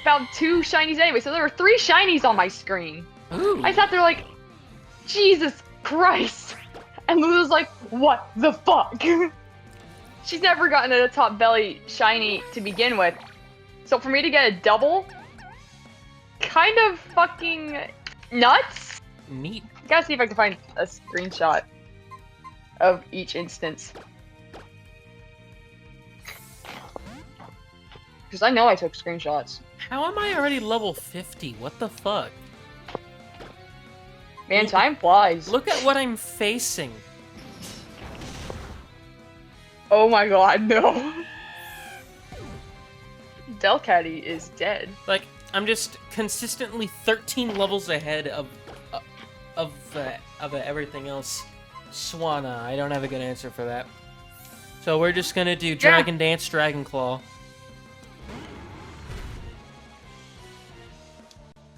found 2 shinies anyway, so there were 3 shinies on my screen. Ooh. I sat there like, Jesus Christ! And Lulu's like, what the fuck? She's never gotten a top belly shiny to begin with. So for me to get a double, kind of fucking nuts? Neat. Gotta see if I can find a screenshot of each instance. Because I know I took screenshots. How am I already level 50? What the fuck? Man, time flies. Look at what I'm facing. Oh my god, no. Delcatty is dead. Like, I'm just consistently 13 levels ahead of everything else. Swanna, I don't have a good answer for that. So we're just gonna do Dragon Dance, Dragon Claw.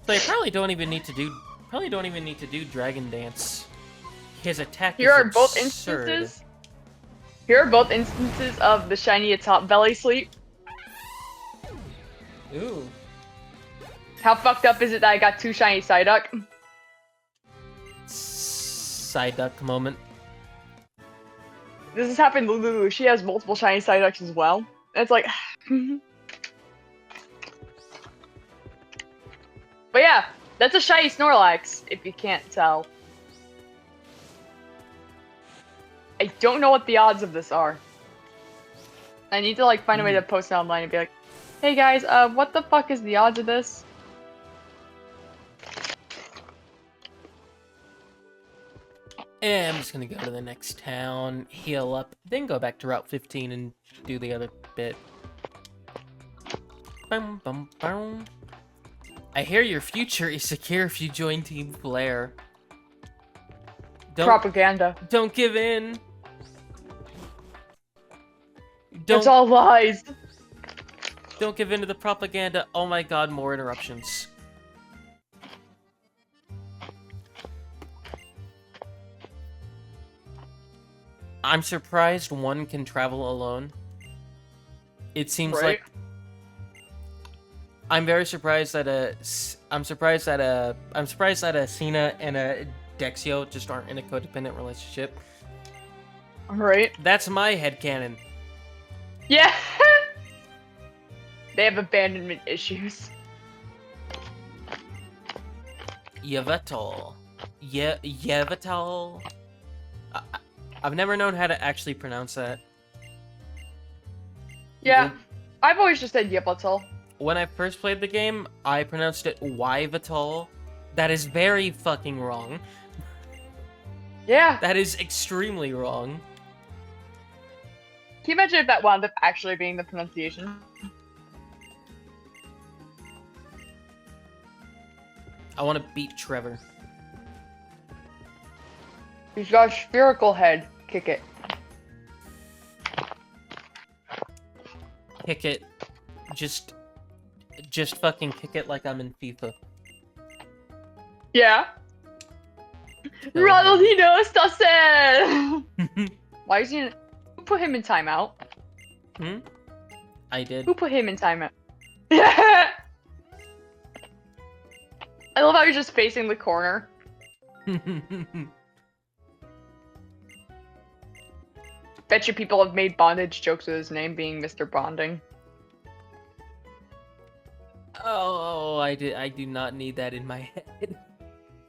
So you probably don't even need to do Dragon Dance. His attack Here is are both absurd. instances. Here are both instances of the shiny atop belly sleep. Ooh. How fucked up is it that I got 2 shiny Psyduck? Psyduck moment. This has happened to Lulu. She has multiple shiny Psyducks as well. And it's like... But yeah, That's a shiny Snorlax, if you can't tell. I don't know what the odds of this are. I need to like find a way to post it online and be like, hey guys, what the fuck is the odds of this? And I'm just gonna go to the next town, heal up, then go back to Route 15 and do the other bit. Bum, bum, bum. I hear your future is secure if you join Team Flare. Propaganda. Don't give in. It's all lies. Don't give in to the propaganda. Oh my god, more interruptions. I'm surprised one can travel alone. It seems like I'm very surprised that I'm surprised that a Cena and a Dexio just aren't in a codependent relationship. Right. That's my headcanon. Yeah. They have abandonment issues. Yveltal. Yveltal. I've never known how to actually pronounce that. Yeah, I've always just said Yveltal. When I first played the game, I pronounced it Yveltal. That is very fucking wrong. Yeah. That is extremely wrong. Can you imagine if that wound up actually being the pronunciation? I want to beat Trevor. He's got a spherical head. Kick it. Kick it. Just fucking kick it like I'm in FIFA. Yeah. Oh, Ronaldinho Stassen! Why is he in... Who put him in timeout? I did. Who put him in timeout? I love how you're just facing the corner. Bet you people have made bondage jokes with his name being Mr. Bonding. Oh, I do not need that in my head.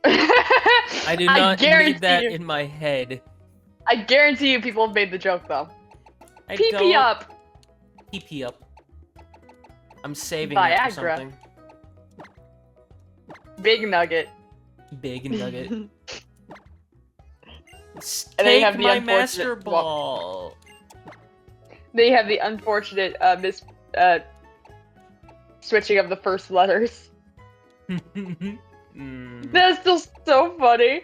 I do not need that in my head. I guarantee you people have made the joke though. PP don't... up! PP up. I'm saving that for Viagra. something. Big nugget. Big nugget. And Take they have the my unfortunate- master ball. They have the unfortunate switching of the first letters. That's still so funny.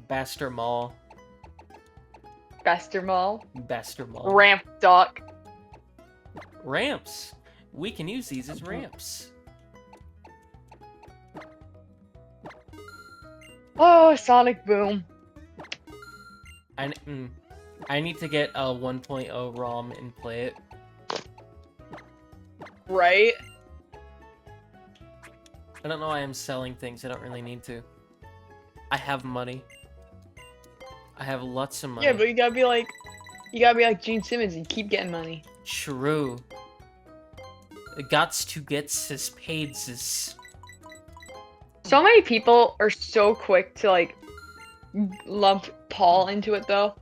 Baster Mall. Bester Mall. Baster Mall. Ramp Dock. Ramps. We can use these as ramps. Oh, Sonic Boom. I need to get a 1.0 ROM and play it. Right? I don't know why I'm selling things. I don't really need to. I have money. I have lots of money. Yeah, but you gotta be like Gene Simmons and keep getting money. True. Gots to get his paid this. So many people are so quick to like lump Paul into it though.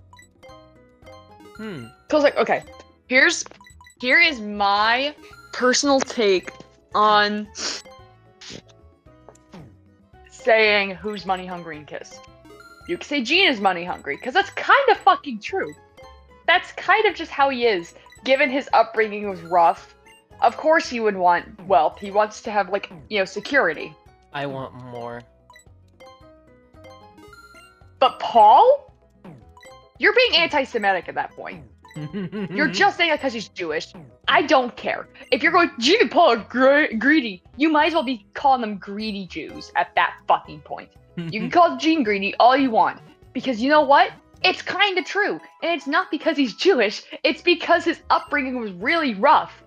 Cause like, okay, here is my personal take on saying who's money hungry in Kiss. You can say Gene is money hungry, because that's kind of fucking true. That's kind of just how he is. Given his upbringing was rough, of course he would want wealth. He wants to have, like, you know, security. I want more. But Paul? You're being anti-Semitic at that point. You're just saying that because he's Jewish. I don't care. If you're going, Gene and Paul are greedy, you might as well be calling them greedy Jews at that fucking point. You can call Gene greedy all you want. Because you know what? It's kind of true. And it's not because he's Jewish. It's because his upbringing was really rough.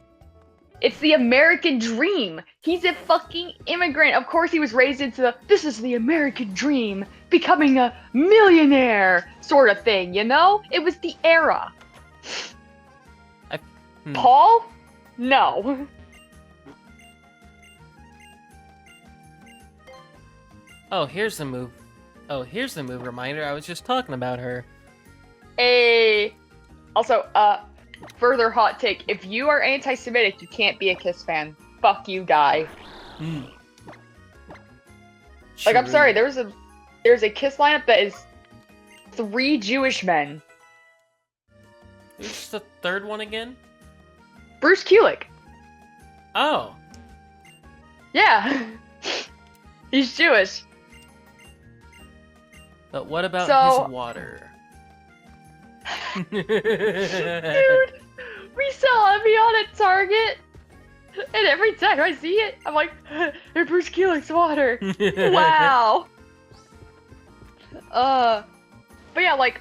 It's the American dream. He's a fucking immigrant. Of course he was raised into the, this is the American dream. Becoming a millionaire sort of thing, you know? It was the era. Paul? No. Oh, here's the move. Oh, here's the move reminder. I was just talking about her. Also, further hot take. If you are anti-Semitic, you can't be a Kiss fan. Fuck you, guy. Hmm. Like, I'm True. sorry, there's a Kiss lineup that is 3 Jewish men. Who's the third one again? Bruce Kulick. Oh. Yeah. He's Jewish. But what about So- his water? Dude, we sell Evian at Target. And every time I see it, I'm like, hey, Bruce Kulick's water. Wow. But yeah, like,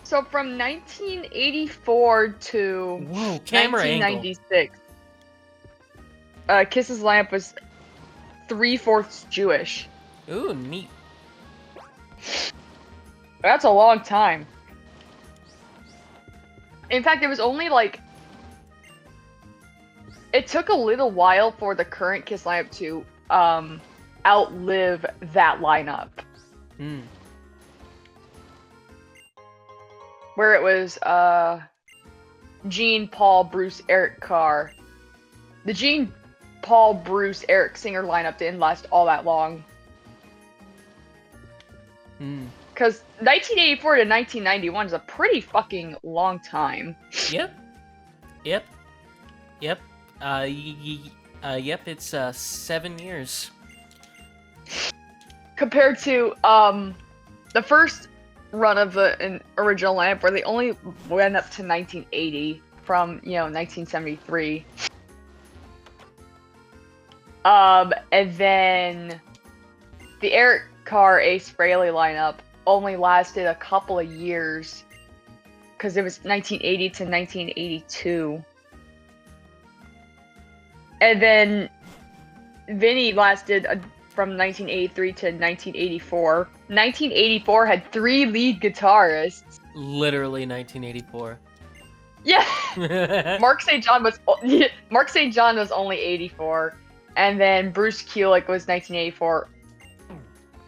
so from 1984 to Whoa, camera angle. 1996, Kiss's lineup was 3/4 Jewish. Ooh, neat. That's a long time. In fact, it was only like, it took a little while for the current Kiss lineup to outlive that lineup. Hmm. Where it was Gene, Paul, Bruce, Eric Carr. The Gene, Paul, Bruce, Eric Singer lineup didn't last all that long. Hmm. Because 1984 to 1991 is a pretty fucking long time. Yep. Yep. Yep. Yep, it's 7 years. Compared to the first run of the original lineup, where they only went up to 1980 from 1973. And then the Eric Carr, Ace Frehley lineup only lasted a couple of years because it was 1980 to 1982. And then Vinny lasted from 1983 to 1984. 1984 had 3 lead guitarists. Literally 1984. Yeah. Mark St. John was only 84, and then Bruce Kulick was 1984.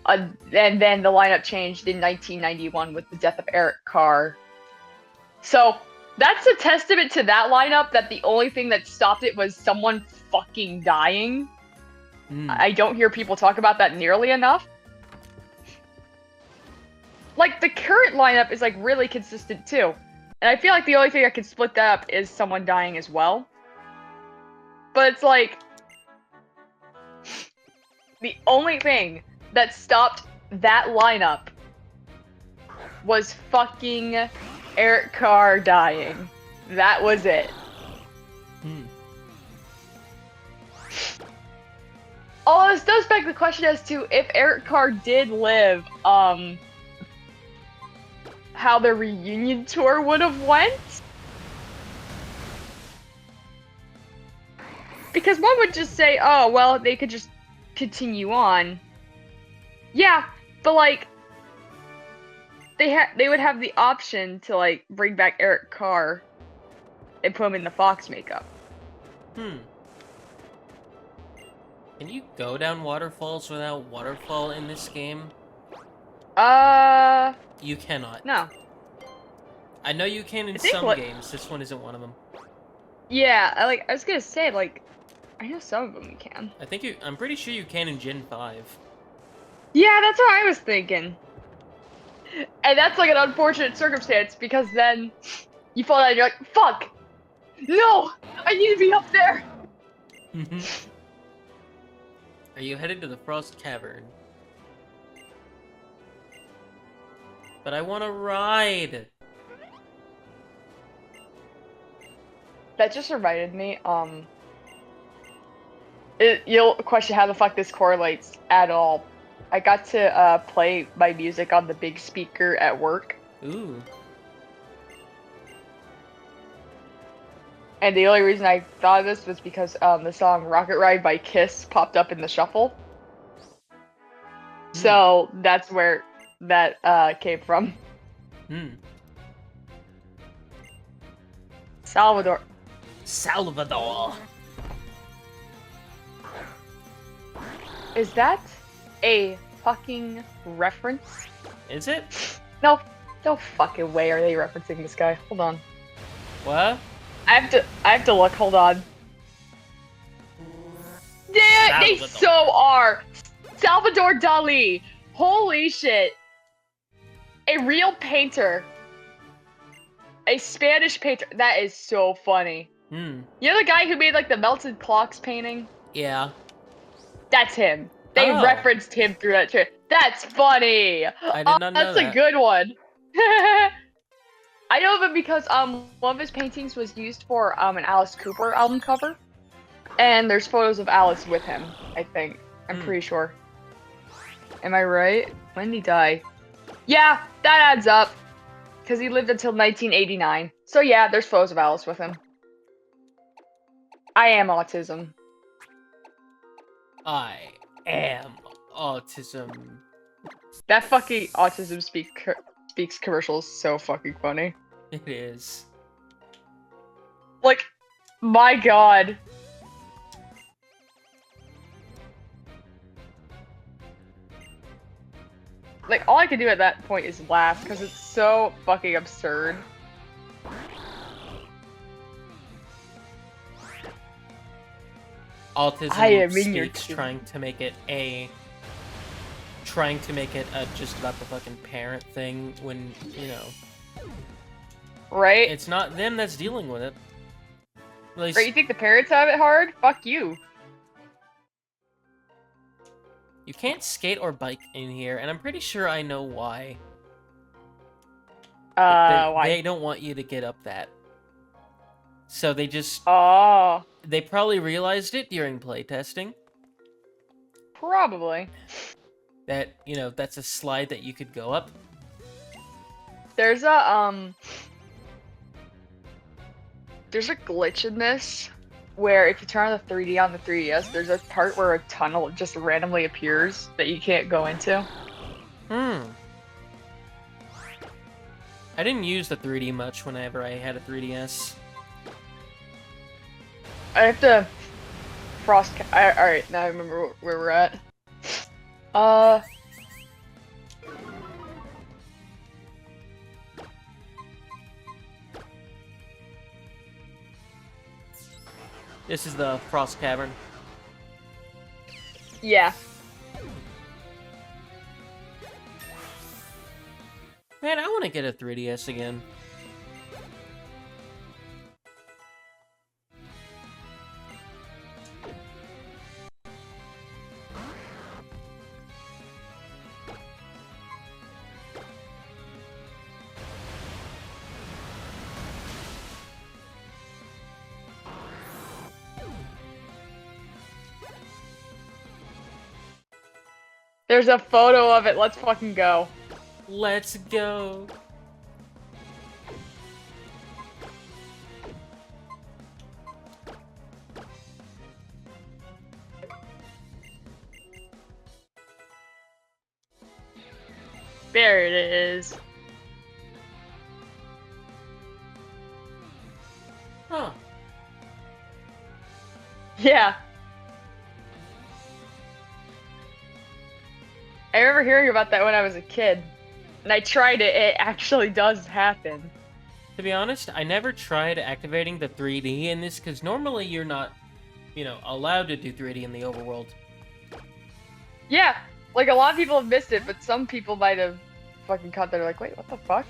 And then the lineup changed in 1991 with the death of Eric Carr. So that's a testament to that lineup, that the only thing that stopped it was someone fucking dying. I don't hear people talk about that nearly enough. Like, the current lineup is like really consistent too. And I feel like the only thing that can split that up is someone dying as well. But it's like, the only thing that stopped that lineup was fucking Eric Carr dying. That was it. Oh, this does beg the question as to if Eric Carr did live, how their reunion tour would have went. Because one would just say, oh, well, they could just continue on. Yeah, but like, they would have the option to like bring back Eric Carr and put him in the Fox makeup. Can you go down waterfalls without waterfall in this game? You cannot. No. I know you can in think some what- games. This one isn't one of them. Yeah, I was gonna say, like, I know some of them you can. I'm pretty sure you can in Gen 5. Yeah, that's what I was thinking. And that's like an unfortunate circumstance, because then you fall down and you're like, fuck! No! I need to be up there! Are you headed to the Frost Cavern? But I want to ride! That just reminded me, you'll question how the fuck this correlates at all. I got to play my music on the big speaker at work. Ooh. And the only reason I thought of this was because the song Rocket Ride by Kiss popped up in the shuffle. So that's where that came from. Salvador. Is that a fucking reference? Is it? No, no fucking way are they referencing this guy. Hold on. What? I have to look, hold on. Yeah, they Salvador. so are! Salvador Dali! Holy shit! A real painter. A Spanish painter. That is so funny. Hmm. You know the guy who made like the melted clocks painting? Yeah. That's him. They Oh. referenced him through that trailer. That's funny! I did not know That's a that. good one. I know of it because one of his paintings was used for an Alice Cooper album cover. And there's photos of Alice with him, I think. I'm pretty sure. Am I right? When did he die? Yeah, that adds up. Because he lived until 1989. So yeah, there's photos of Alice with him. I am autism. I am autism. That fucking autism speaks commercial is so fucking funny. It is. Like, my god. Like, all I can do at that point is laugh, because it's so fucking absurd. Autism I am in your speaks queue. trying to make it a just about the fucking parent thing when, you know, Right? it's not them that's dealing with it. At least, Right, you think the parents have it hard? Fuck you. you can't skate or bike in here, and I'm pretty sure I know why. Why? They don't want you to get up that. So they just, Oh, they probably realized it during playtesting, probably. that, you know, that's a slide that you could go up. There's a glitch in this where if you turn on the 3D on the 3DS, there's a part where a tunnel just randomly appears that you can't go into. I didn't use the 3D much whenever I had a 3DS. I have to alright, now I remember where we're at. This is the Frost Cavern. Yeah. Man, I want to get a 3DS again. There's a photo of it, let's fucking go. Let's go. There it is. Huh. Yeah. I remember hearing about that when I was a kid. And I tried it, it actually does happen. To be honest, I never tried activating the 3D in this, because normally you're not, you know, allowed to do 3D in the overworld. Yeah, like a lot of people have missed it, but some people might have fucking caught that. They're like, wait, what the fuck?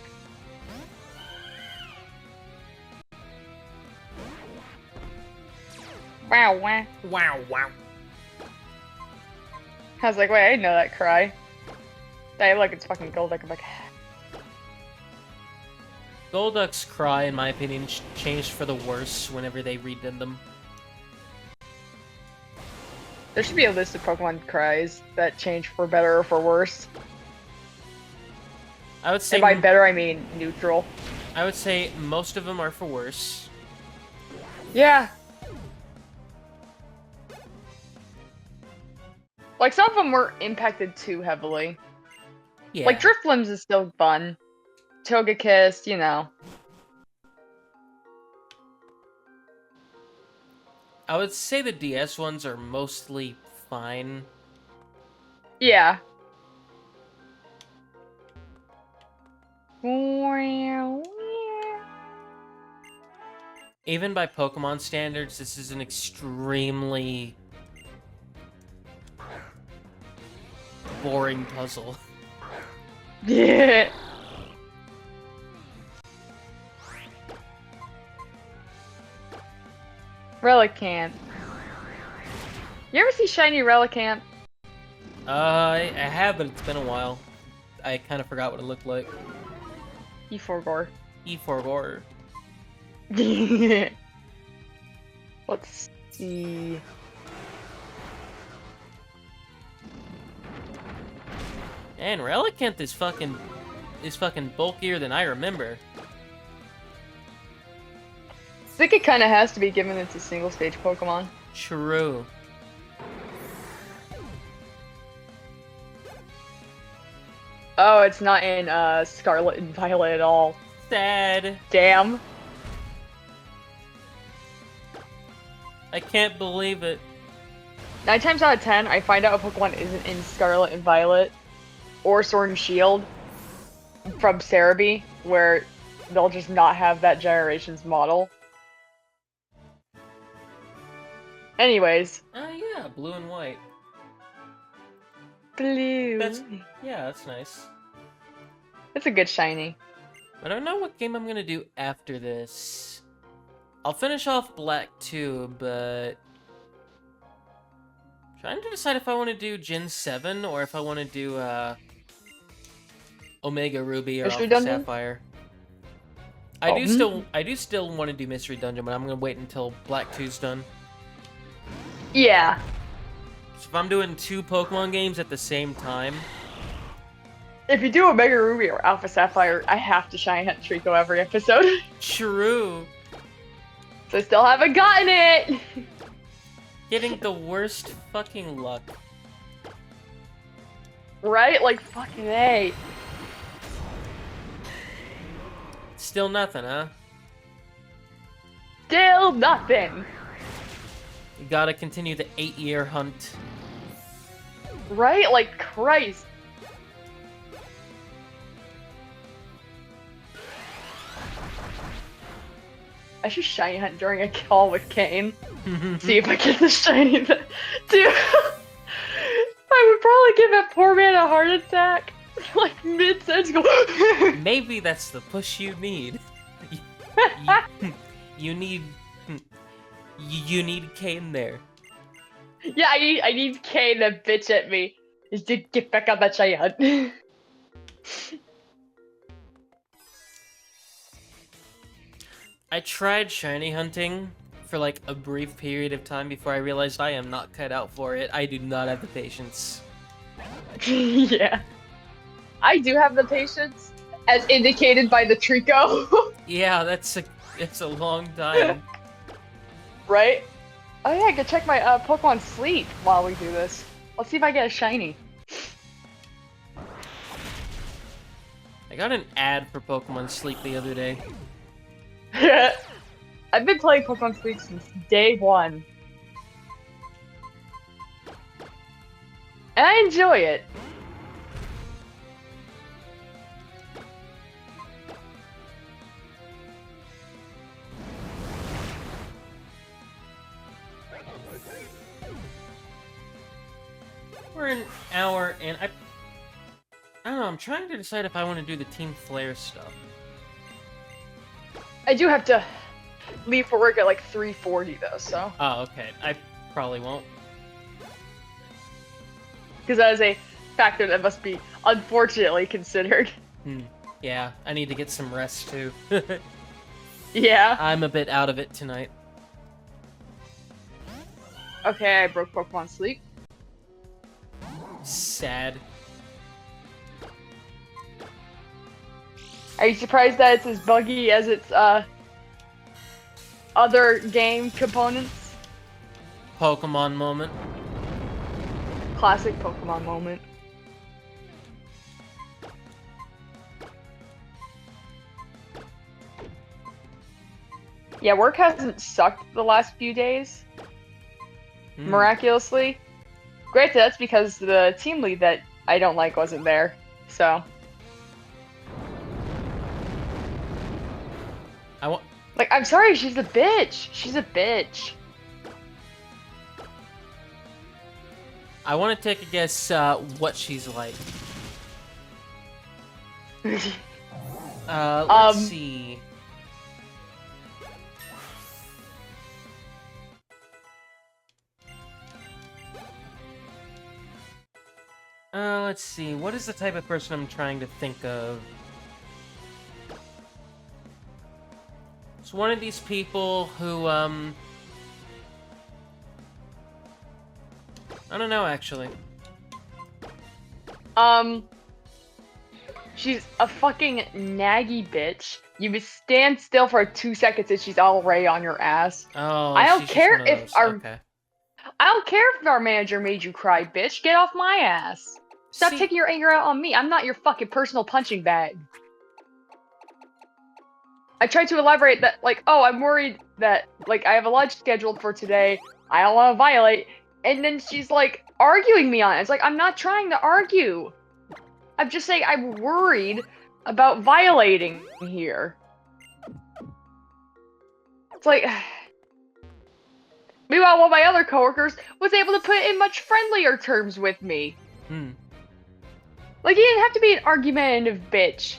Wow, wow. Wow, wow. I was like, wait, I didn't know that cry. Hey, look, it's fucking Golduck. I'm like, Golduck's cry, in my opinion, changed for the worse whenever they redid them. there should be a list of Pokemon cries that change for better or for worse. I would say, And by better, I mean neutral. I would say most of them are for worse. Yeah. Like, some of them were impacted too heavily. Yeah. Like, Drifblim's is still fun. Togekiss, you know. I would say the DS ones are mostly fine. Yeah. Even by Pokemon standards, this is an extremely boring puzzle. Yeah. Relicanth. You ever see shiny Relicanth? I have, but it's been a while. I kind of forgot what it looked like. E4 E4 Let's see. And Relicanth is fucking bulkier than I remember. I think it kind of has to be given it's a single stage Pokemon. True. Oh, it's not in Scarlet and Violet at all. Sad. Damn. I can't believe it. 9 times out of 10, I find out a Pokemon isn't in Scarlet and Violet or Sword and Shield from Cerebi, where they'll just not have that generation's model. Anyways. Oh yeah, blue and white. Blue. Yeah, that's nice. It's a good shiny. I don't know what game I'm gonna do after this. I'll finish off Black 2, but trying to decide if I want to do Gen 7 or if I want to do Omega Ruby or Mystery Alpha Dungeon? Sapphire. I do still want to do Mystery Dungeon, but I'm gonna wait until Black 2's done. Yeah. So if I'm doing 2 Pokemon games at the same time, If you do Omega Ruby or Alpha Sapphire, I have to shiny hunt Trico every episode. true. So I still haven't gotten it! Getting the worst fucking luck. Right? Like, fucking A. Still nothing, huh? Still nothing. You gotta continue the 8-year hunt. Right? Like, Christ. I should shiny hunt during a call with Kane. See if I get the shiny. Dude, I would probably give that poor man a heart attack. Like, mid-sentence go. Maybe that's the push you need. You need... You need Kane there. Yeah, I need Kane to bitch at me. Just to get back on that shiny hunt. I tried shiny hunting for like a brief period of time before I realized I am not cut out for it. I do not have the patience. Yeah. I do have the patience, as indicated by the Trico. Yeah, it's a long time. Right? Oh yeah, I could check my Pokemon Sleep while we do this. Let's see if I get a shiny. I got an ad for Pokemon Sleep the other day. I've been playing Pokemon Sleep since day 1. And I enjoy it. We're an hour and I don't know, I'm trying to decide if I want to do the Team Flare stuff. I do have to leave for work at like 3:40 though, so. Oh, okay. I probably won't. Because that is a factor that must be unfortunately considered. Yeah, I need to get some rest too. Yeah. I'm a bit out of it tonight. Okay, I broke Pokemon Sleep. Sad. Are you surprised that it's as buggy as its other game components? Pokemon moment. Classic Pokemon moment. Yeah, work hasn't sucked the last few days. Miraculously. Granted, that's because the team lead that I don't like wasn't there. So, like, I'm sorry, she's a bitch. She's a bitch. I want to take a guess what she's like. Let's see. Let's see. What is the type of person I'm trying to think of? It's one of these people who, I don't know, actually. She's a fucking naggy bitch. You would stand still for 2 seconds and she's already on your ass. Oh, I don't she's just care one of if those. our Okay. I don't care if our manager made you cry, bitch. Get off my ass. Stop See- taking your anger out on me. I'm not your fucking personal punching bag. I tried to elaborate that, like, oh, I'm worried that, like, I have a lunch scheduled for today. I don't want to violate. And then she's, like, arguing me on it. It's like, I'm not trying to argue. I'm just saying I'm worried about violating here. It's like... Meanwhile, one of my other coworkers was able to put it in much friendlier terms with me. Like, he didn't have to be an argumentative bitch.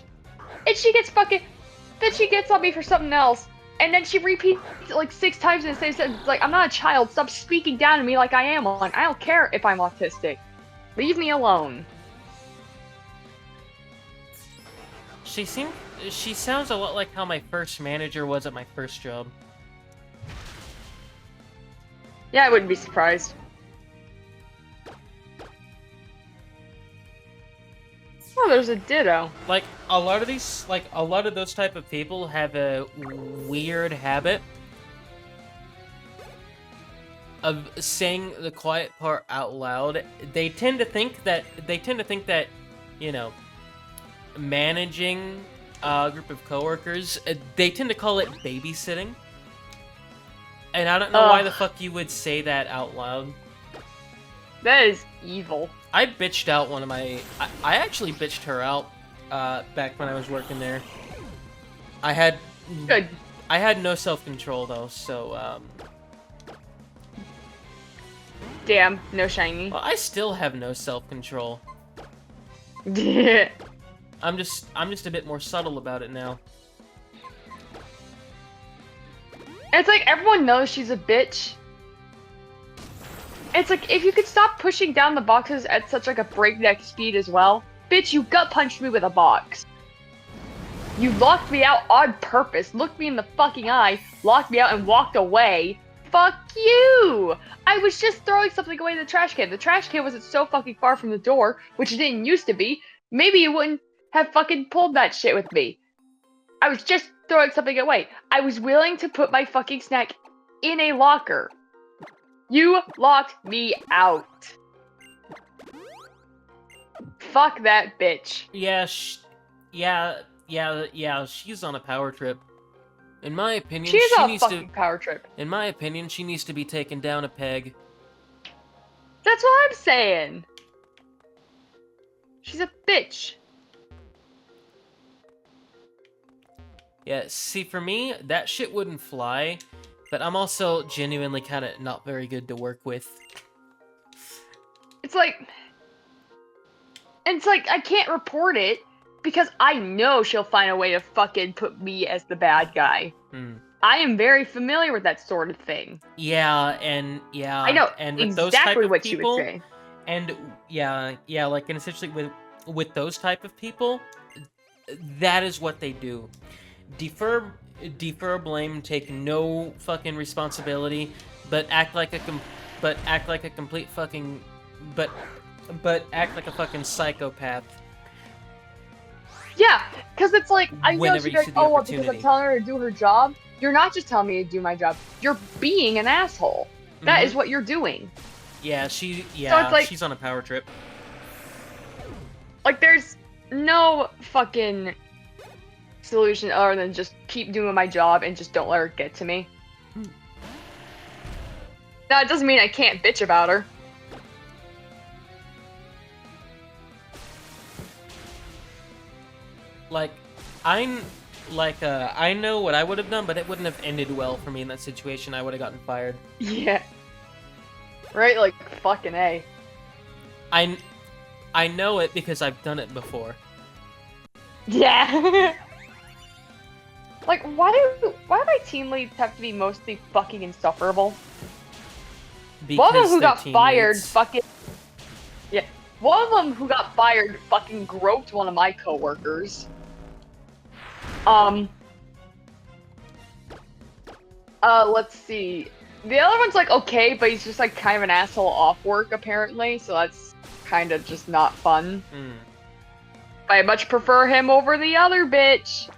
And she gets fucking... Then she gets on me for something else. And then she repeats it like 6 times and says, like, I'm not a child. Stop speaking down to me like I am one. I don't care if I'm autistic. Leave me alone. She sounds a lot like how my first manager was at my first job. Yeah, I wouldn't be surprised. Oh, there's a ditto. Like, a lot of those type of people have a weird habit of saying the quiet part out loud. They tend to think that, you know, managing a group of coworkers, they tend to call it babysitting. And I don't know why the fuck you would say that out loud. That is evil. I bitched out one of my... I actually bitched her out back when I was working there. I had... Good. I had no self-control, though, so, Damn, no shiny. Well, I still have no self-control. Yeah. I'm just a bit more subtle about it now. It's like everyone knows she's a bitch. It's like, if you could stop pushing down the boxes at such like a breakneck speed as well. Bitch, you gut punched me with a box. You locked me out on purpose, looked me in the fucking eye, locked me out and walked away. Fuck you! I was just throwing something away in the trash can. The trash can wasn't so fucking far from the door, which it didn't used to be. Maybe you wouldn't have fucking pulled that shit with me. I was just throwing something away. I was willing to put my fucking snack in a locker. You locked me out. Fuck that bitch. Yeah, she's on a power trip. In my opinion, She's she on a needs fucking to... power trip. In my opinion, she needs to be taken down a peg. That's what I'm saying. She's a bitch. Yeah, see, for me, that shit wouldn't fly, but I'm also genuinely kind of not very good to work with. It's like I can't report it because I know she'll find a way to fucking put me as the bad guy. I am very familiar with that sort of thing. Yeah, I know and with exactly those type of what people, you would say. And yeah, like, and essentially with those type of people, that is what they do. Defer blame, take no fucking responsibility, but act like a complete fucking but act like a fucking psychopath. Yeah, because it's like, I know Whenever she'd you be see like, the oh, well, because I'm opportunity. telling her to do her job. You're not just telling me to do my job. You're being an asshole. That is what you're doing. Yeah, So it's like, she's on a power trip. like, there's no fucking solution other than just keep doing my job and just don't let her get to me. Now, it doesn't mean I can't bitch about her. like, I'm, I know what I would have done, but it wouldn't have ended well for me in that situation. I would have gotten fired. Yeah. Right, like, fucking A. I know it because I've done it before. Yeah. Like, why do my team leads have to be mostly fucking insufferable? Because One of them who they're got fired teammates. fucking... Yeah. One of them who got fired fucking groped one of my coworkers. Let's see. The other one's like okay, but he's just like kind of an asshole off work apparently, so that's kind of just not fun. Hmm. I much prefer him over the other bitch.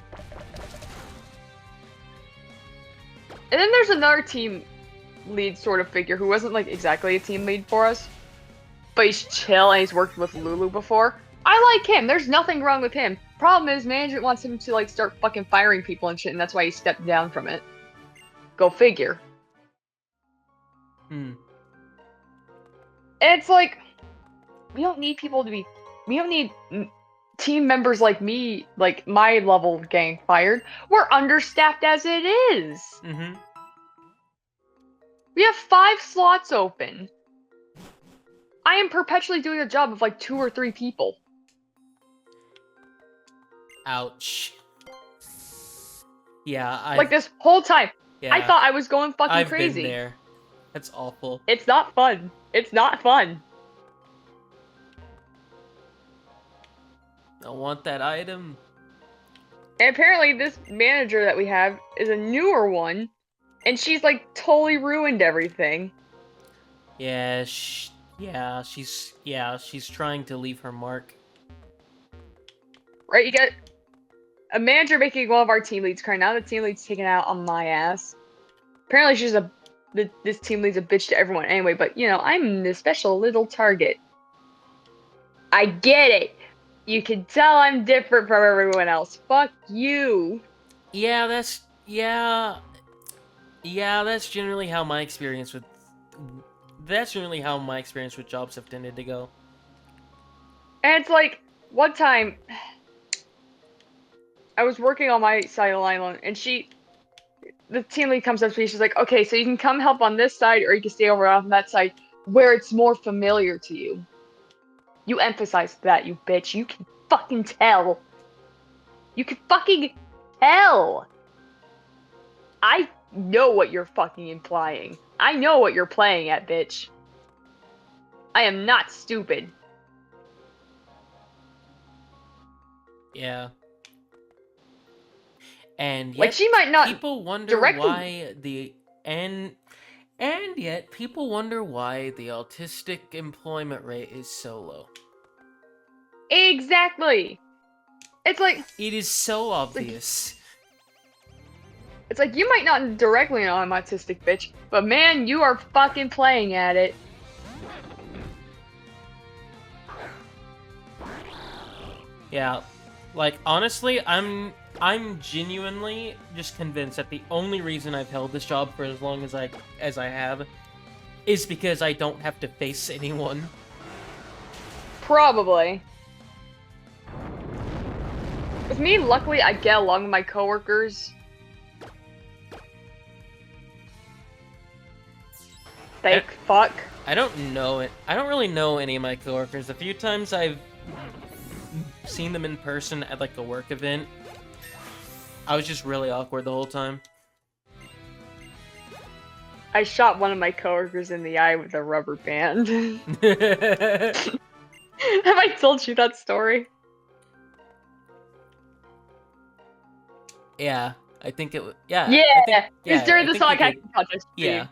And then there's another team lead sort of figure who wasn't like exactly a team lead for us, but he's chill and he's worked with Lulu before. I like him. There's nothing wrong with him. Problem is, management wants him to like start fucking firing people and shit, and that's why he stepped down from it. Go figure. Hmm. And it's like, we don't need people to be. We don't need team members like me, like my level, getting fired. We're understaffed as it is. Mm-hmm. We have 5 slots open. I am perpetually doing a job of like 2 or 3 people. Ouch. Yeah, Like this whole time. yeah, I thought I was going fucking I've crazy. been there. That's awful. It's not fun. It's not fun. I want that item. And apparently this manager that we have is a newer one, and she's like totally ruined everything. Yeah, she's trying to leave her mark. Right, you get a manager making one of our team leads cry. Now the team lead's taken out on my ass. Apparently this team lead's a bitch to everyone anyway, but you know, I'm the special little target. I get it. You can tell I'm different from everyone else. Fuck you. Yeah, that's generally how my experience with jobs have tended to go. And it's like, one time, I was working on my side of the line, and the team lead comes up to me, she's like, okay, so you can come help on this side, or you can stay over on that side, where it's more familiar to you. You emphasize that, you bitch. You can fucking tell. You can fucking tell. I know what you're fucking implying. I know what you're playing at, bitch. I am not stupid. Yeah. And yet, Like, she might not people wonder directly- why and yet people wonder why the autistic employment rate is so low. Exactly. It's like, It is so obvious. it's like, you might not directly know I'm autistic, bitch, but man, you are fucking playing at it. Yeah, like honestly, I'm genuinely just convinced that the only reason I've held this job for as long as I have is because I don't have to face anyone. Probably. With me, luckily, I get along with my coworkers. Thank fuck. I don't know it. I don't really know any of my coworkers. The few times I've seen them in person at like a work event, I was just really awkward the whole time. I shot one of my coworkers in the eye with a rubber band. Have I told you that story? Yeah, I think it was. Yeah. Yeah, I think, it's during I the think Sonic you Hacking did. Contest. Yeah.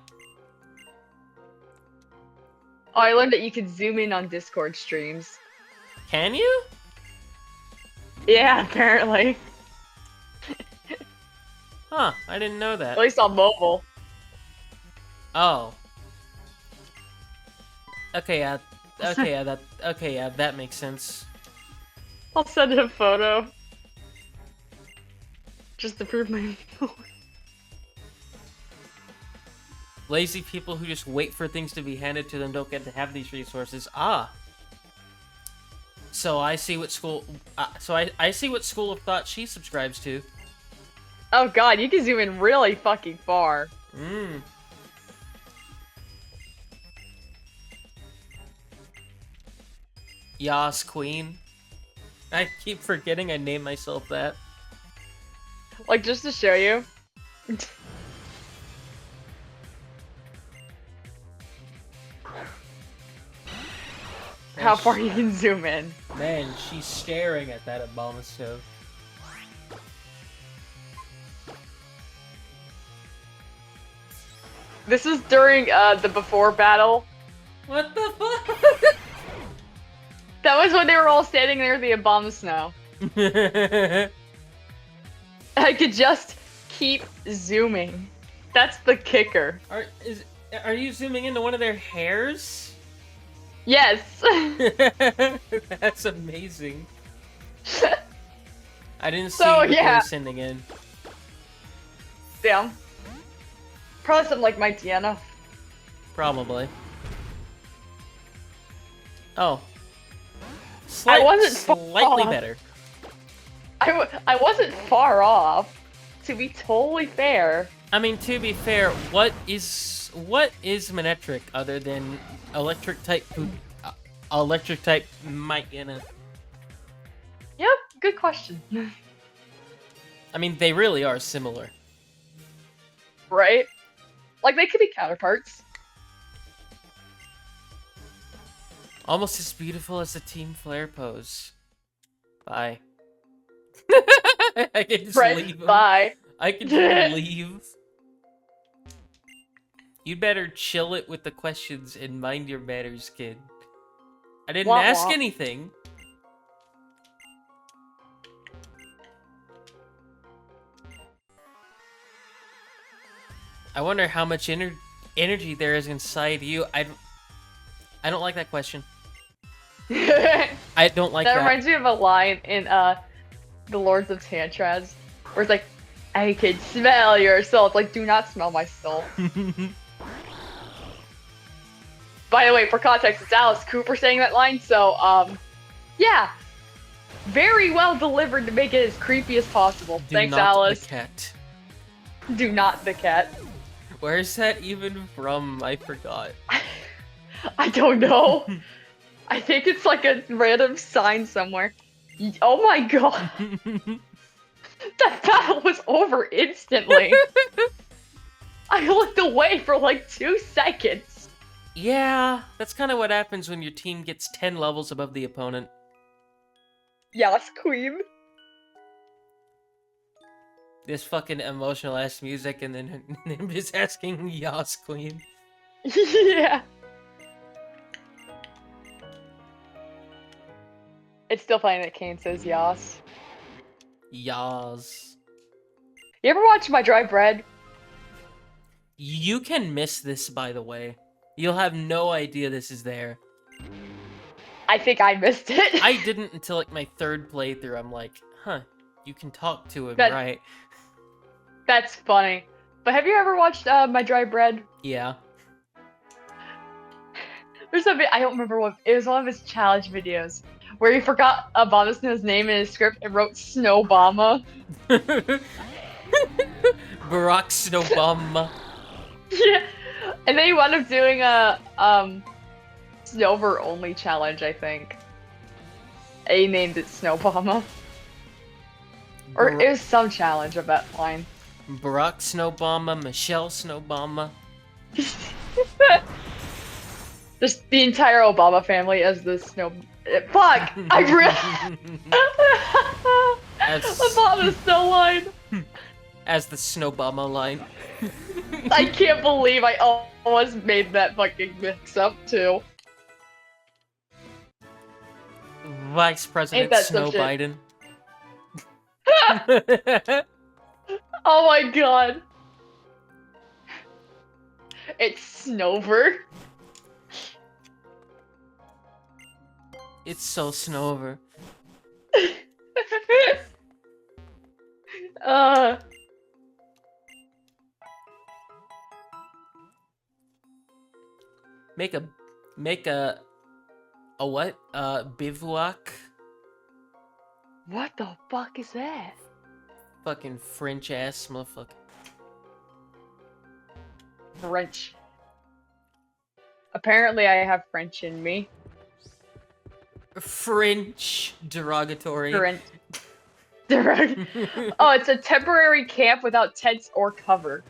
Oh, I learned that you could zoom in on Discord streams. Can you? Yeah, apparently. Huh, I didn't know that. At least on mobile. Oh. Okay, yeah. Okay, yeah, that makes sense. I'll send a photo. Just to prove my point. Lazy people who just wait for things to be handed to them don't get to have these resources. Ah. So I see what school. I see what school of thought she subscribes to. Oh god, you can zoom in really fucking far. Mmm. Yas Queen. I keep forgetting I named myself that. Like, just to show you. How far you can zoom in. Man, she's staring at that Abomasnow. This is during the before battle. What the fuck? That was when they were all standing near the Abomasnow. I could just keep zooming. That's the kicker. Are you zooming into one of their hairs? Yes. That's amazing. I didn't see So, what they yeah. were sending in. Damn. Probably something like Mighty enough. Probably. Oh. I wasn't slightly far. better. I wasn't far off. To be totally fair. I mean, to be fair, what is Manectric other than electric type Myena? Yep, good question. I mean, they really are similar. Right? Like, they could be counterparts. Almost as beautiful as the Team Flare pose. Bye. I can just leave 'em. Bye. I can just leave. You better chill it with the questions and mind your manners, kid. I didn't Wah, ask wah. anything. I wonder how much energy there is inside you. I don't like that question. That I don't like that. reminds me of a line in The Lords of Tantraz, where it's like, I can smell your soul. It's like, do not smell my soul. By the way, for context, it's Alice Cooper saying that line, so, yeah. Very well delivered to make it as creepy as possible. Do Thanks, not Alice. the cat. Do not the cat. Where's that even from? I forgot. I don't know. I think it's like a random sign somewhere. Oh my god. That battle was over instantly. I looked away for like 2 seconds. Yeah, that's kind of what happens when your team gets 10 levels above the opponent. Yes, queen. This fucking emotional ass music and then him just asking Yas Queen. Yeah. It's still funny that Kane says Yas. Yas. You ever watch My Dry Bread? You can miss this, by the way. You'll have no idea this is there. I think I missed it. I didn't until like my 3rd playthrough. I'm like, huh, you can talk to him, That- right? That's funny. But have you ever watched My Dry Bread? Yeah. There's a bit, I don't remember what, it was one of his challenge videos where he forgot Abomasnow's name in his script and wrote Snowbama. Barack Snowbomb. Yeah. And then he wound up doing a Snover only challenge, I think. And he named it Snowbama. Or it was some challenge of that line. Barack Snowbomb, Michelle Snowbomb. Just the entire Obama family as the snow. Fuck! I really. Obama's snow line. As the Snowbomb line. I can't believe I almost made that fucking mix up too. Vice President that Snow some shit? Biden. Oh my god. It's Snover. It's so Snover. Make a A what? Bivouac? What the fuck is that? Fucking French ass motherfucker. French. Apparently I have French in me. French derogatory. French. Oh, it's a temporary camp without tents or cover.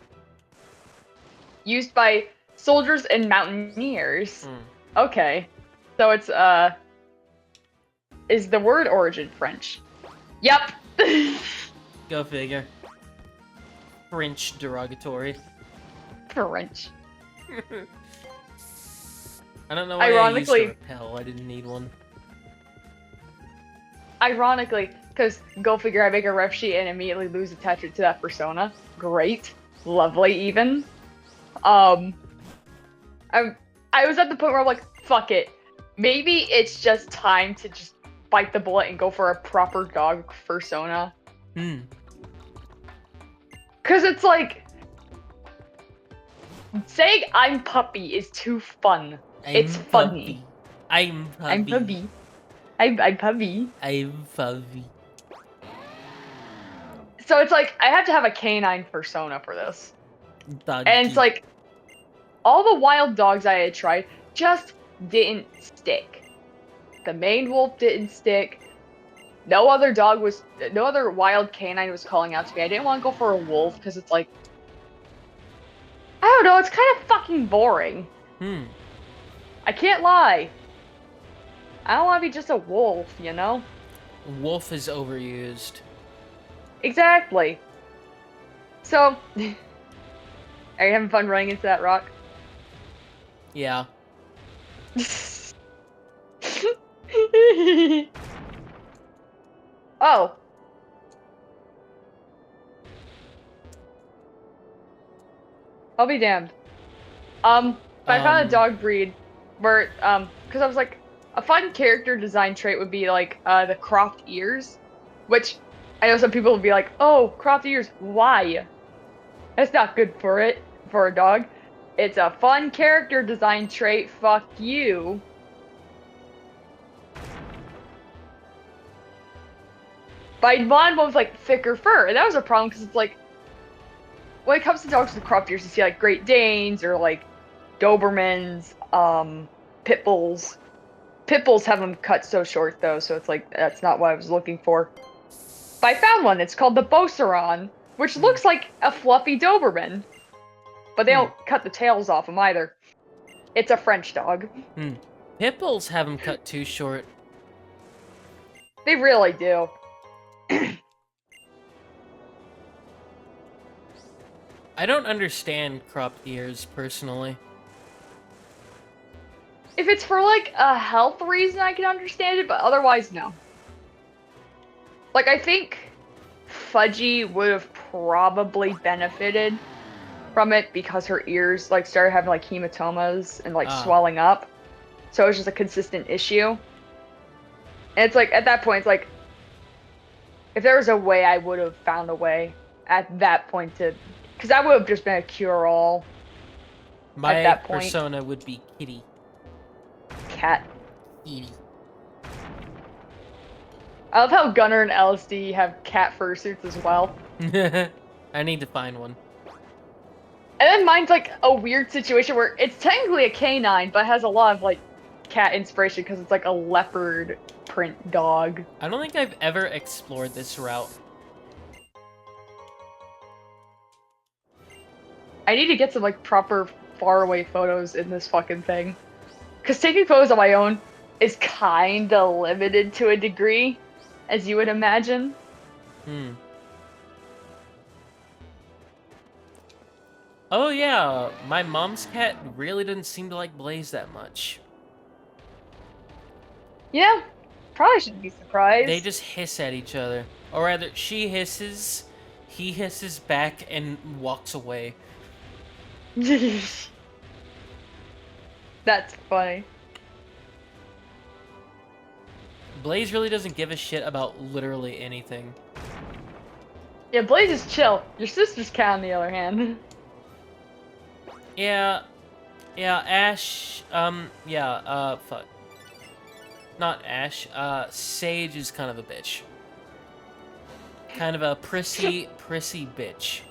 Used by soldiers and mountaineers. Okay. So it's, is the word origin French? Yep. Go figure. French derogatory. French. I don't know why I used a Ironically- repel. I didn't need one. Ironically, because go figure, I make a ref sheet and immediately lose attachment to that persona. Great. Lovely, even. I was at the point where I'm like, fuck it. Maybe it's just time to just bite the bullet and go for a proper dog persona. Because it's like, saying I'm puppy is too fun. It's funny. I'm puppy. I'm puppy. I'm puppy. I'm puppy. So it's like, I have to have a canine persona for this. Doggy. And it's like, all the wild dogs I had tried just didn't stick. The Maned Wolf didn't stick. No other wild canine was calling out to me. I didn't want to go for a wolf because it's like, I don't know, it's kind of fucking boring. I can't lie. I don't want to be just a wolf, you know? Wolf is overused. Exactly. So, are you having fun running into that rock? Yeah. Oh. I'll be damned. I found a dog breed where, because I was like, a fun character design trait would be like, the cropped ears, which I know some people would be like, oh, cropped ears, why? That's not good for a dog. It's a fun character design trait, fuck you. But I wanted one with like thicker fur, and that was a problem because it's like, when it comes to dogs with cropped ears, you see like Great Danes or like Dobermans, Pit Bulls. Pit Bulls have them cut so short though, so it's like, that's not what I was looking for. But I found one, it's called the Beauceron, which looks like a fluffy Doberman. But they don't cut the tails off them either. It's a French dog. Pit bulls have them cut too short. They really do. I don't understand cropped ears, personally. If it's for like a health reason, I can understand it, but otherwise, no. Like, I think Fudgy would have probably benefited from it because her ears like started having like hematomas and like swelling up. So it was just a consistent issue. And it's like, at that point, it's like, if there was a way, I would have found a way at that point to, because that would have just been a cure-all. My at that point. persona would be Kitty. Cat. Kitty. I love how Gunner and LSD have cat fursuits as well. I need to find one. And then mine's like a weird situation where it's technically a canine, but has a lot of like cat inspiration because it's like a leopard print dog. I don't think I've ever explored this route. I need to get some like proper faraway photos in this fucking thing. Because taking photos on my own is kinda limited to a degree, as you would imagine. Oh yeah, my mom's cat really didn't seem to like Blaze that much. Yeah, probably shouldn't be surprised. They just hiss at each other. Or rather, she hisses, he hisses back and walks away. That's funny. Blaze really doesn't give a shit about literally anything. Yeah, Blaze is chill. Your sister's cat, on the other hand. Yeah, Ash, fuck. Not Ash. Sage is kind of a bitch. Kind of a prissy bitch.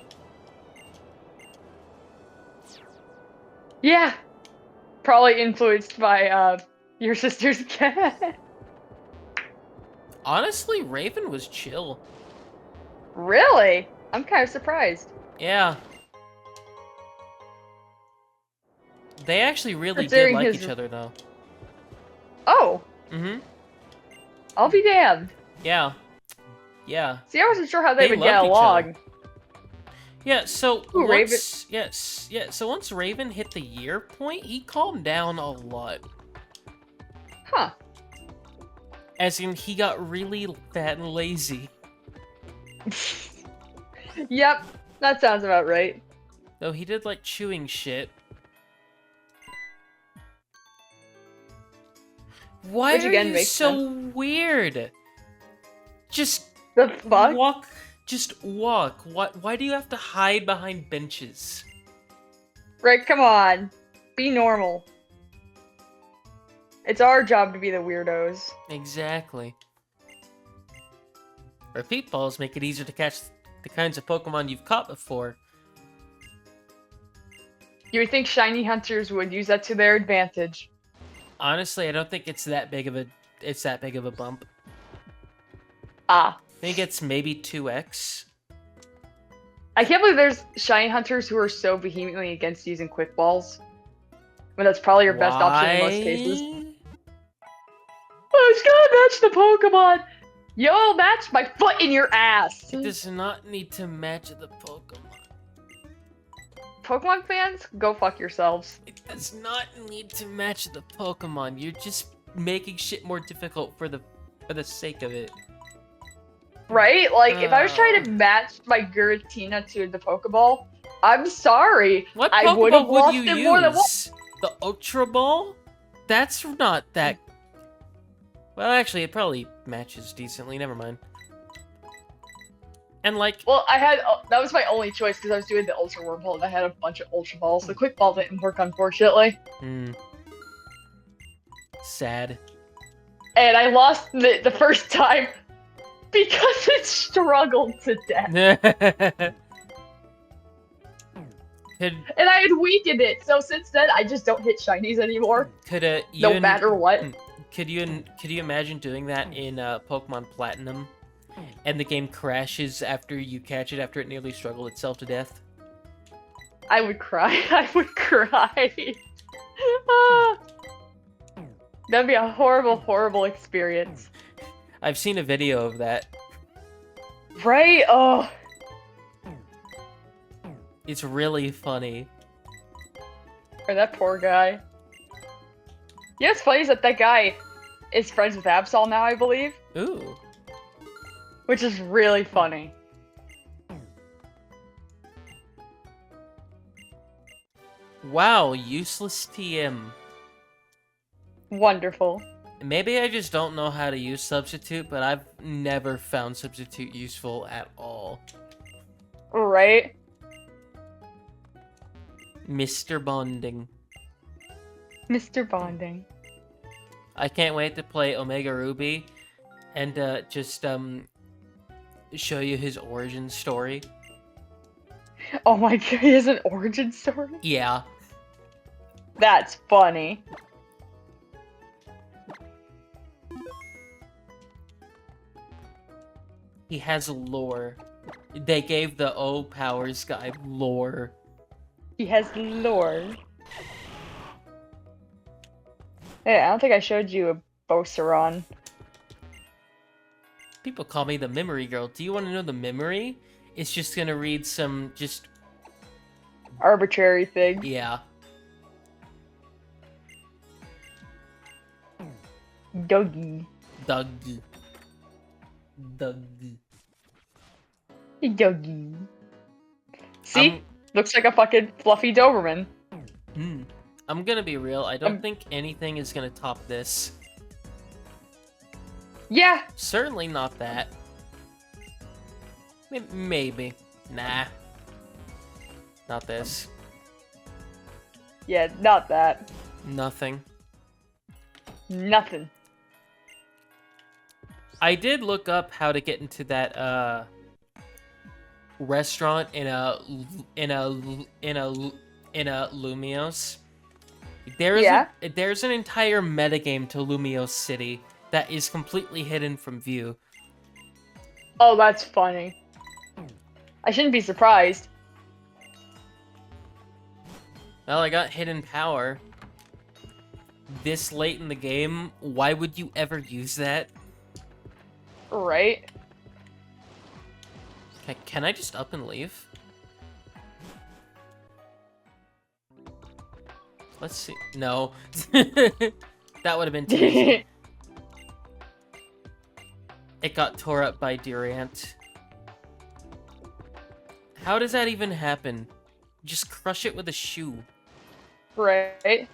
Yeah, probably influenced by your sister's cat. Honestly, Raven was chill. Really? I'm kind of surprised. Yeah. They actually really did Considering like his... each other, though. Oh, Mm-hmm. I'll be damned. Yeah. Yeah. See, I wasn't sure how they would get loved each other. along. Yeah, so Ooh, Raven. so once Raven hit the year point, he calmed down a lot. Huh. As in, he got really fat and lazy. Yep, that sounds about right. Though he did like chewing shit. Why Which are again you makes so weird? Just The fuck? walk. Just walk. Why do you have to hide behind benches? Rick, come on. Be normal. It's our job to be the weirdos. Exactly. Repeat balls make it easier to catch the kinds of Pokemon you've caught before. You would think shiny hunters would use that to their advantage. Honestly, I don't think it's that big of a bump. Ah. I think it's maybe 2x. I can't believe there's shiny hunters who are so vehemently against using quick balls. When that's probably your best option in most cases. Oh, it's gotta match the Pokemon! Yo, match my foot in your ass! It does not need to match the Pokemon. Pokemon fans, go fuck yourselves. It does not need to match the Pokemon. You're just making shit more difficult for the sake of it. Right? Like, if I was trying to match my Giratina to the Pokeball, I'm sorry. What I would have Pokeball would lost you it more than once. use? The Ultra Ball? That's not that... Well, actually, it probably matches decently. Never mind. And like... Well, I had... that was my only choice because I was doing the Ultra Wormhole and I had a bunch of Ultra Balls. The Quick Ball didn't work, unfortunately. Sad. And I lost the first time because it struggled to death. And I had weakened it, so since then I just don't hit shinies anymore. No matter what. Could you imagine doing that in Pokemon Platinum, and the game crashes after you catch it after it nearly struggled itself to death? I would cry. I would cry. Ah. That'd be a horrible, horrible experience. I've seen a video of that. Right? Oh. It's really funny. Or that poor guy. You know what's funny is that guy is friends with Absol now, I believe. Ooh. Which is really funny. Wow, useless TM. Wonderful. Maybe I just don't know how to use Substitute, but I've never found Substitute useful at all. Right? Mr. Bonding. Mr. Bonding. I can't wait to play Omega Ruby and just show you his origin story. Oh my god, he has an origin story? Yeah. That's funny. He has lore. They gave the O Powers guy lore. He has lore. Hey, I don't think I showed you a Boceron. People call me the memory girl. Do you want to know the memory? It's just gonna read some just... Arbitrary thing. Yeah. Dougie. Dougie. Dougie. Dougie. See? Looks like a fucking fluffy Doberman. I'm gonna be real. I don't think anything is gonna top this. Yeah. Certainly not that. Maybe. Nah. Not this. Yeah, not that. Nothing. Nothing. I did look up how to get into that restaurant in a Lumios. Yeah. There's an entire metagame to Lumios City that is completely hidden from view. Oh, that's funny. I shouldn't be surprised. Well, I got hidden power. This late in the game, why would you ever use that? Right? Okay, can I just up and leave? Let's see. No. That would have been too easy. It got tore up by Durant. How does that even happen? Just crush it with a shoe. Right?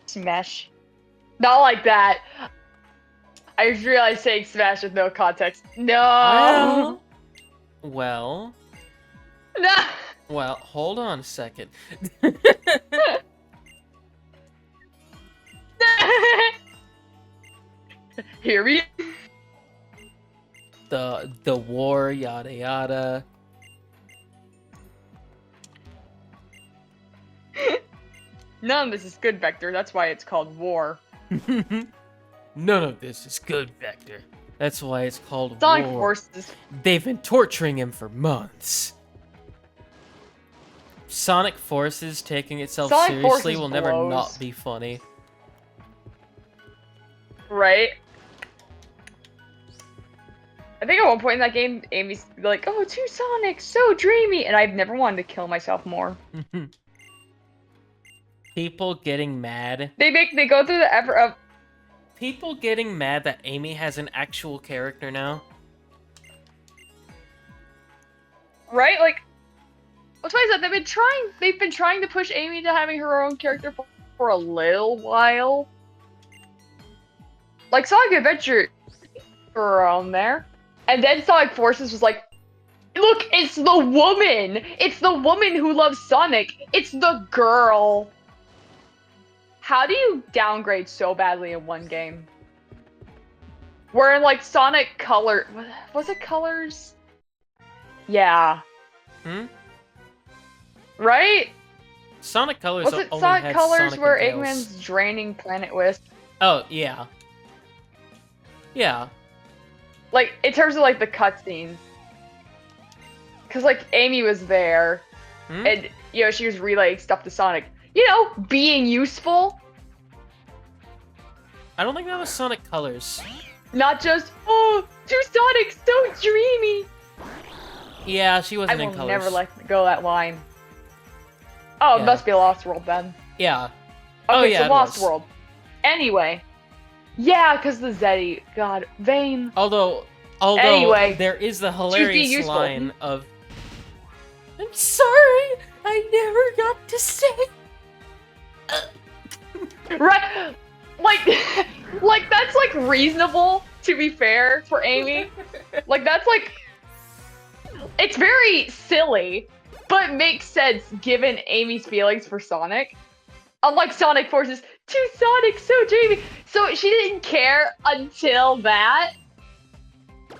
Smash. Not like that. I just realized saying smash with no context. No! Well. No! Well, hold on a second. Here we The war, yada yada. None of this is good, Vector. That's why it's called war. None of this is good, Vector. That's why it's called Sonic war. Forces. They've been torturing him for months. Sonic Forces taking itself Sonic seriously Forces will never blows. not be funny. Right? I think at one point in that game, Amy's like, "Oh, two Sonics, so dreamy," and I've never wanted to kill myself more. People getting mad. They go through the effort of People getting mad that Amy has an actual character now. right, like, what's funny is that they've been trying to push Amy to having her own character for a little while. Like Sonic Adventure around there. And then Sonic Forces was like, look, it's the woman! It's the woman who loves Sonic! It's the girl! How do you downgrade so badly in one game? Where in, like, Sonic Color... Was it Colors? Yeah. Hmm? Right? Sonic Colors Was it only Sonic had Colors Sonic where and Tails. Eggman's draining Planet Wisp? Oh, yeah. Yeah. Like, in terms of, like, the cutscenes. Because, like, Amy was there, Hmm? and, you know, she was relaying stuff to Sonic. You know, being useful. I don't think that was Sonic Colors. Not just, oh, two Sonics, so dreamy. Yeah, she I wasn't in will Colors. never let go that line. Oh, Yeah. it must be a Lost World then. Yeah. Okay, Oh, yeah, so it Lost was. World. Anyway. Yeah, because the Zeddy. God, Vane. Although Anyway, there is the being hilarious useful. line of, "I'm sorry, I never got to say." Right, like that's like reasonable, to be fair, for Amy. Like that's like, it's very silly, but makes sense given Amy's feelings for Sonic. Unlike Sonic Forces, two Sonics, so dreamy. So she didn't care until that.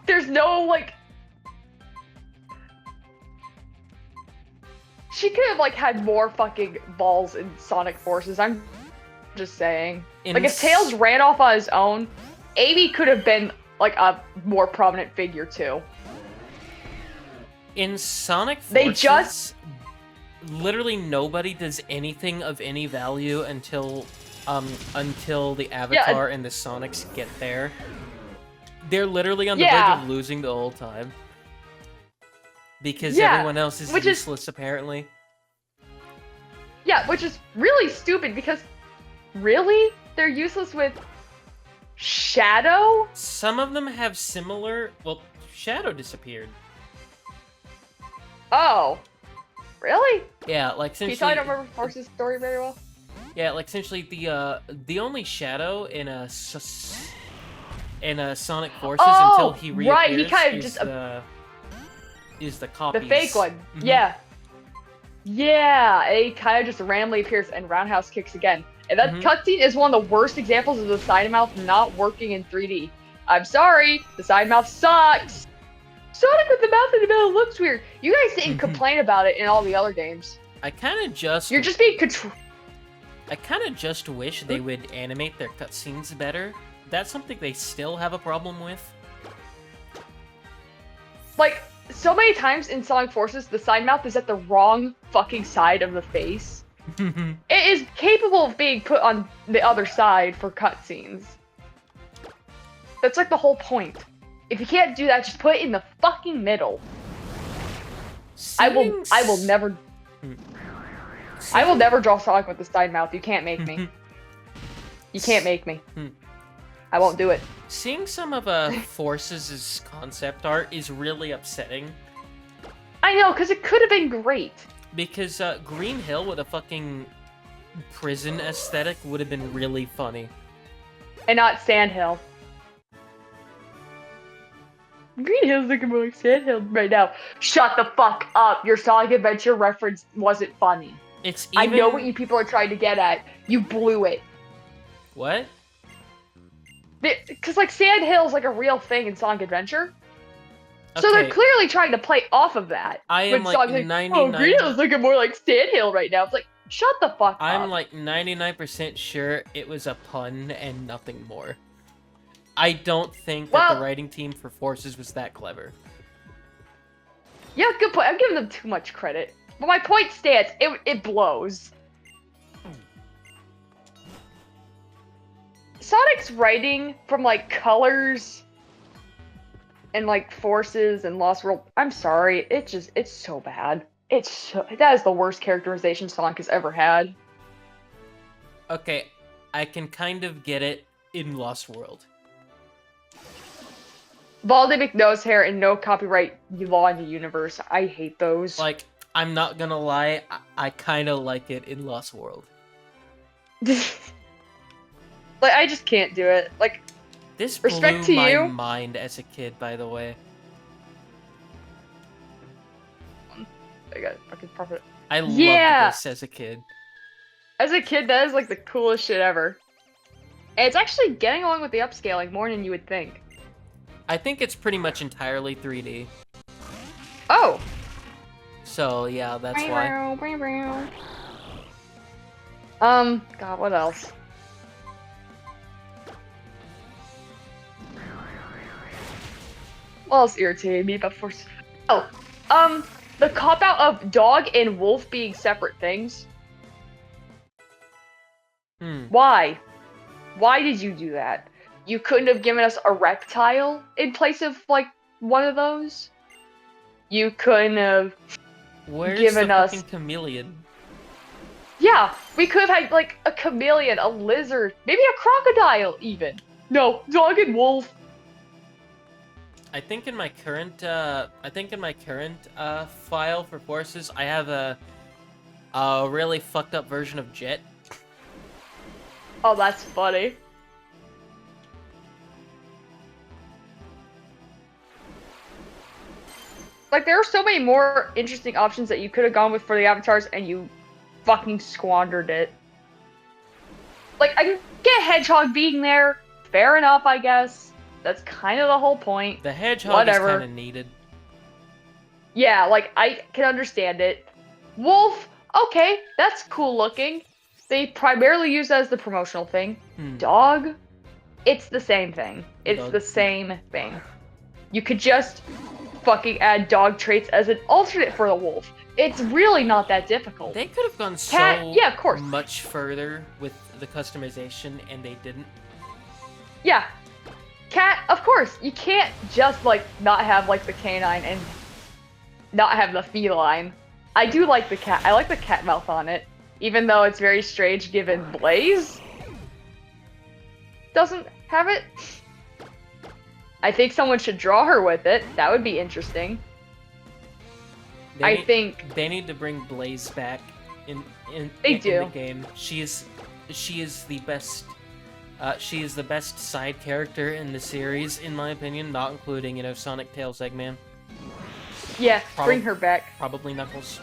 There's no like. She could have like had more fucking balls in Sonic Forces. I'm just saying. Like if Tails ran off on his own, Amy could have been like a more prominent figure too. In Sonic Forces, They just- literally nobody does anything of any value until the Avatar and the Sonics get there. They're literally on the Yeah. verge of losing the whole time. Because Yeah, everyone else is which is- useless, apparently. Yeah, which is really stupid because really? They're useless with Shadow? Some of them have similar... Well, Shadow disappeared. Oh. Really? Yeah, like Can essentially... you tell I don't remember Forces' story very well? Yeah, like essentially the only Shadow in a Sonic Forces Oh, until he reappears right, he kind of is just- is the copies. The fake one. Mhm. Yeah. Yeah, he kind of just randomly appears and roundhouse kicks again. And that Mhm. cutscene is one of the worst examples of the Cytomouth not working in 3D. I'm sorry, the side mouth sucks. Sonic with the mouth in the middle looks weird. You guys didn't complain about it in all the other games. I kind of just... You're just being control. I kind of just wish they would animate their cutscenes better. That's something they still have a problem with. Like, so many times in Sonic Forces, the side mouth is at the wrong fucking side of the face. It is capable of being put on the other side for cutscenes. That's like the whole point. If you can't do that, just put it in the fucking middle. I will never draw Sonic with the side mouth. You can't make me. You can't make me. I won't do it. Seeing some of Forces' concept art is really upsetting. I know, because it could have been great. Because Green Hill with a fucking prison aesthetic would have been really funny. And not Sandhill. Green Hill's looking more like Sandhill right now. Shut the fuck up. Your Sonic Adventure reference wasn't funny. It's even... I know what you people are trying to get at. You blew it. What? Because, like, Sandhill's like a real thing in Sonic Adventure. Okay. So they're clearly trying to play off of that. I am like 99... Oh, Green Hill's looking more like Sandhill right now. It's like, shut the fuck up. I'm like 99% sure it was a pun and nothing more. I don't think that the writing team for Forces was that clever. Yeah, good point. I'm giving them too much credit. But my point stands. It blows. Sonic's writing from, like, Colors and, like, Forces and Lost World. I'm sorry. It's so bad. That is the worst characterization Sonic has ever had. Okay, I can kind of get it in Lost World. Baldy McNosehair and no copyright law in the universe. I hate those. Like, I'm not gonna lie, I kind of like it in Lost World. Like, I just can't do it. Like, this respect blew to my you. mind as a kid, by the way. I got fucking profit. I loved this as a kid. As a kid, that is like the coolest shit ever. And it's actually getting along with the upscaling more than you would think. I think it's pretty much entirely 3D. Oh. So yeah, that's why. God, what else? What else irritated me about Force? Oh, the cop-out of dog and wolf being separate things. Why? Why did you do that? You couldn't have given us a reptile in place of, like, one of those? You couldn't have given us... fucking chameleon? Yeah, we could have had, like, a chameleon, a lizard, maybe a crocodile, even. No, dog and wolf. I think in my current, file for Forces, I have a really fucked up version of Jet. Oh, that's funny. Like, there are so many more interesting options that you could have gone with for the avatars, and you fucking squandered it. Like, I can get Hedgehog being there. Fair enough, I guess. That's kind of the whole point. The Hedgehog is kind of needed. Yeah, like, I can understand it. Wolf, okay, that's cool looking. They primarily use that as the promotional thing. Dog, it's the same thing. It's the same thing. You could just fucking add dog traits as an alternate for the wolf. It's really not that difficult. They could have gone yeah, of course. much further with the customization, and they didn't. Yeah. Cat, of course. You can't just, like, not have, like, the canine and not have the feline. I do like the cat. I like the cat mouth on it. Even though it's very strange given Blaze doesn't have it. I think someone should draw her with it. That would be interesting. I think they need to bring Blaze back in the game. She is the best. She is the best side character in the series, in my opinion, not including, Sonic, Tails, Eggman. Yeah, bring her back. Probably Knuckles.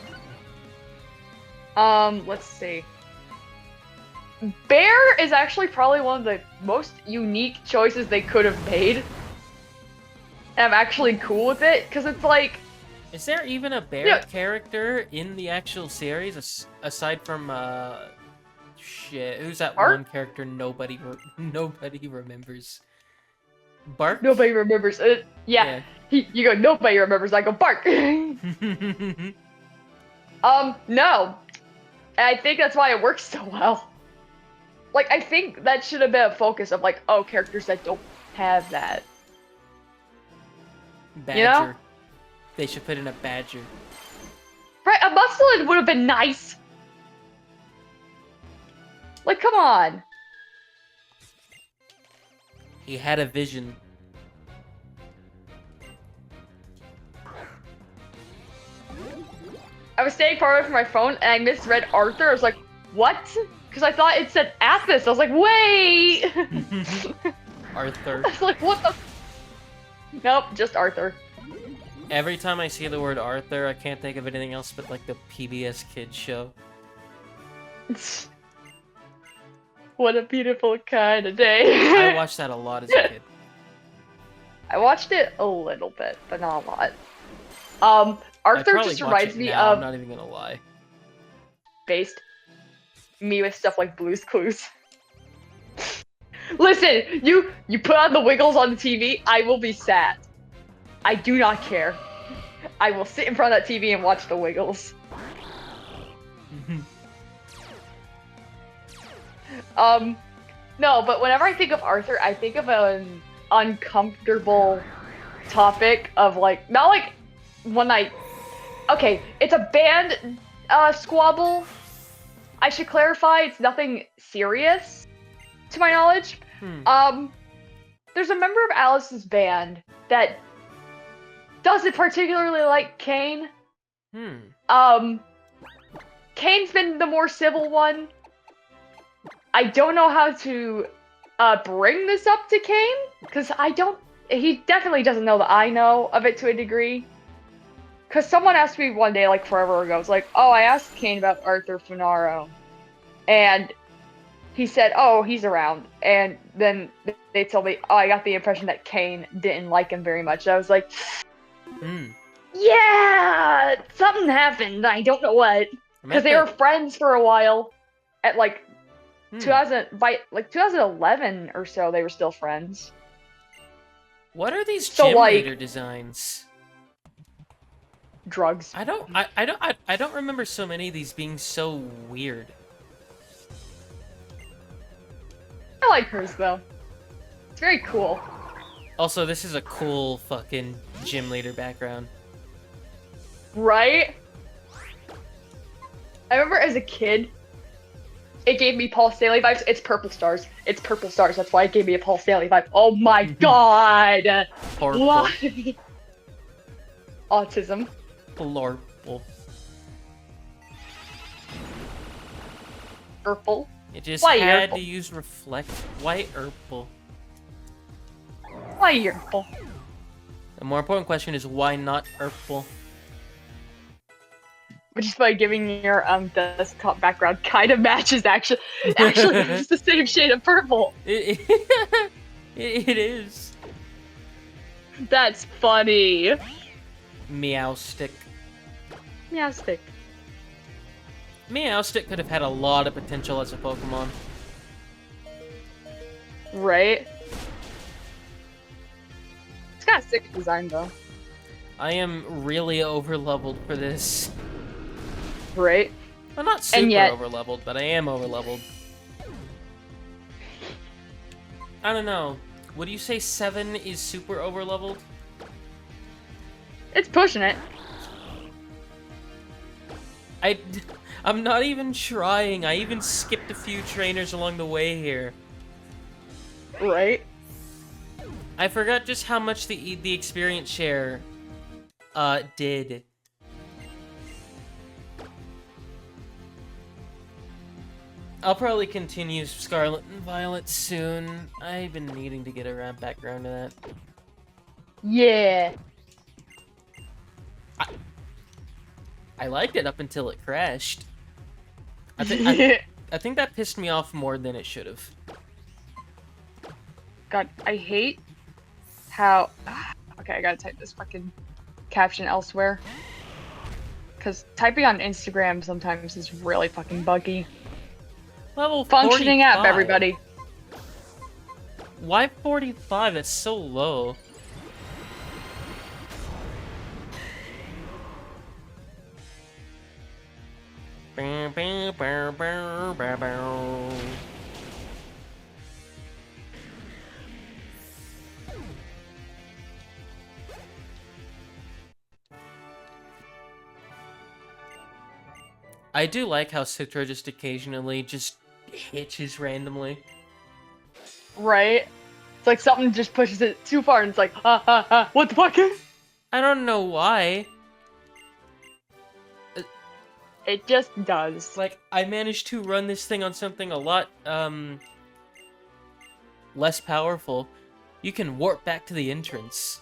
Let's see. Bear is actually probably one of the most unique choices they could have made. And I'm actually cool with it, because it's like, Is there even a bear Yeah. character in the actual series aside from shit? Who's that Bark? one character nobody remembers? Bark. Nobody remembers it. Yeah. You go, nobody remembers. I go, bark. No. And I think that's why it works so well. Like, I think that should have been a focus of, like, oh, characters that don't have that. Badger. You know? They should put in a badger. Right, a Musclin would have been nice. Like, come on. He had a vision. I was staying far away from my phone and I misread Arthur. I was like, what? Because I thought it said Athos. I was like, wait. Arthur. I was like, what the? Nope, just Arthur. Every time I see the word Arthur, I can't think of anything else but like the PBS Kids show. What a beautiful kind of day. I watched that a lot as a kid. I watched it a little bit, but not a lot. I'd Arthur probably just watch reminds it me now, of I'm not even gonna lie. based me with stuff like Blue's Clues. Listen, you put on the Wiggles on the TV, I will be sad. I do not care. I will sit in front of that TV and watch the Wiggles. No, but whenever I think of Arthur, I think of an uncomfortable topic of like, not like when okay, it's a band squabble. I should clarify, it's nothing serious, to my knowledge. There's a member of Alice's band that doesn't particularly like Kane. Kane's been the more civil one. I don't know how to bring this up to Kane, because he definitely doesn't know that I know of it to a degree. Because someone asked me one day, like forever ago, it's like, oh, I asked Kane about Arthur Funaro. And he said, oh, he's around. And then they told me, oh, I got the impression that Kane didn't like him very much. I was like, yeah, something happened. I don't know what. Because they were friends for a while. At like 2011 or so, they were still friends. What are these So, gym like, leader designs? Drugs. I don't remember so many of these being so weird. I like hers though. It's very cool. Also, this is a cool fucking gym leader background. Right? I remember as a kid, it gave me Paul Stanley vibes. It's Purple Stars. It's Purple Stars. That's why it gave me a Paul Stanley vibe. Oh my god! Purple. Why? Autism. Plorple. Purple. It just Why had Urple? to use reflect white Urple. Why Purple? The more important question is why not Urple? Which is why giving your desktop background kind of matches actually it's the same shade of purple. It is. That's funny. Meowstick. Meowstick. Meowstick could have had a lot of potential as a Pokemon. Right? It's got a sick design though. I am really overleveled for this. Right? I'm not super yet- overleveled, but I am overleveled. I don't know. Would you say 7 is super overleveled? It's pushing it. I'm not even trying. I even skipped a few trainers along the way here. Right? I forgot just how much the experience share did. I'll probably continue Scarlet and Violet soon. I've been needing to get back around to that. Yeah. I liked it up until it crashed. I I think that pissed me off more than it should have. God, I hate how... Okay, I gotta type this fucking caption elsewhere. Because typing on Instagram sometimes is really fucking buggy. Level Functioning 45. app, everybody. Why 45? That's so low. I do like how Citra just occasionally just hitches randomly. Right? It's like something just pushes it too far and it's like, what the fuck? I don't know why. It just does. Like, I managed to run this thing on something a lot, less powerful. You can warp back to the entrance.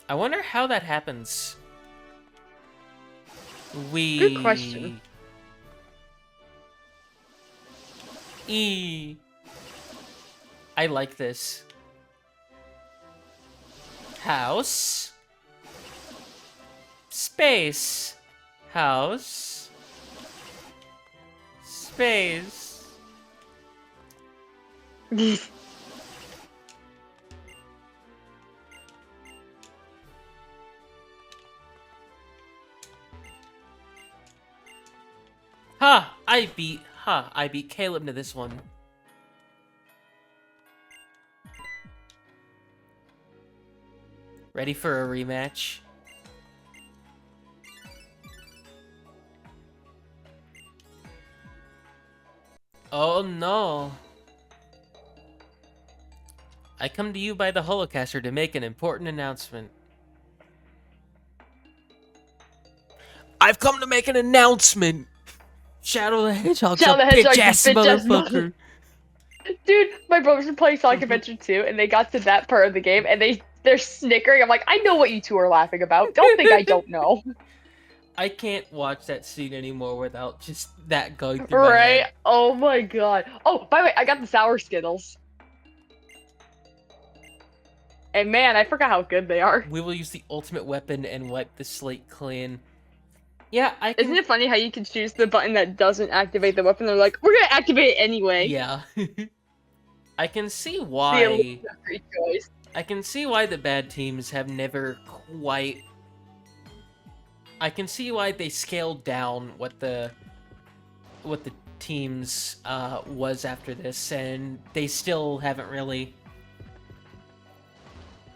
I wonder how that happens. Good question. I like this. House. Space. House. Space. I beat Caleb to this one. Ready for a rematch? Oh no. I come to you by the Holocaster to make an important announcement. I've come to make an announcement! Shadow the Hedgehog's a bitch-ass motherfucker! Dude, my brothers were playing Sonic Adventure 2, and they got to that part of the game, and they're snickering. I'm like, I know what you two are laughing about. Don't think I don't know. I can't watch that scene anymore without just that going through my Right? head. Oh my god. Oh, by the way, I got the Sour Skittles. And man, I forgot how good they are. We will use the ultimate weapon and wipe the slate clean. Yeah, I can... Isn't it funny how you can choose the button that doesn't activate the weapon? They're like, we're gonna activate it anyway. Yeah. I can see The why... illusionary choice. I can see why the bad teams have never quite... I can see why they scaled down what the teams was after this, and they still haven't really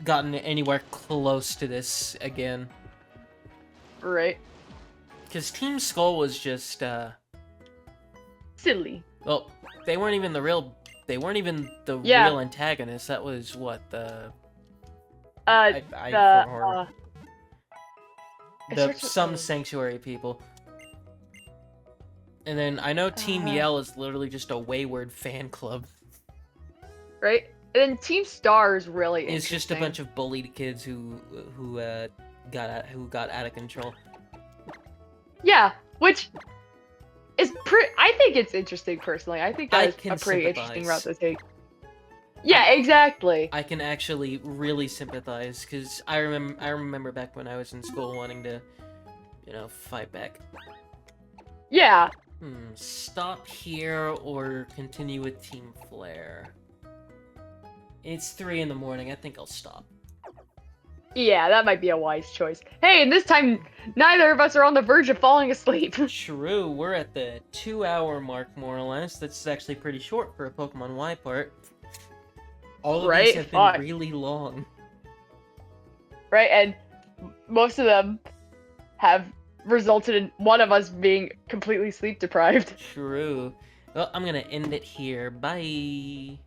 gotten anywhere close to this again. Right. Because Team Skull was just Silly. well, they weren't even the real Yeah. real antagonists. That was what the The some sanctuary people. And then I know Team Yell is literally just a wayward fan club. Right? And then Team Star is really It's just a interesting. bunch of bullied kids who got out of control. Yeah, which is I think it's interesting personally. I think I that is can a pretty interesting route sympathize. to take. Yeah, exactly. I can actually really sympathize because I remember back when I was in school wanting to, fight back. Yeah. Stop here or continue with Team Flare. It's 3 in the morning. I think I'll stop. Yeah, that might be a wise choice. Hey, and this time, neither of us are on the verge of falling asleep. True, we're at the 2-hour mark, more or less. That's actually pretty short for a Pokemon Y part. All of Right? these have been Fuck. really long. Right, and most of them have resulted in one of us being completely sleep deprived. True. Well, I'm gonna end it here. Bye.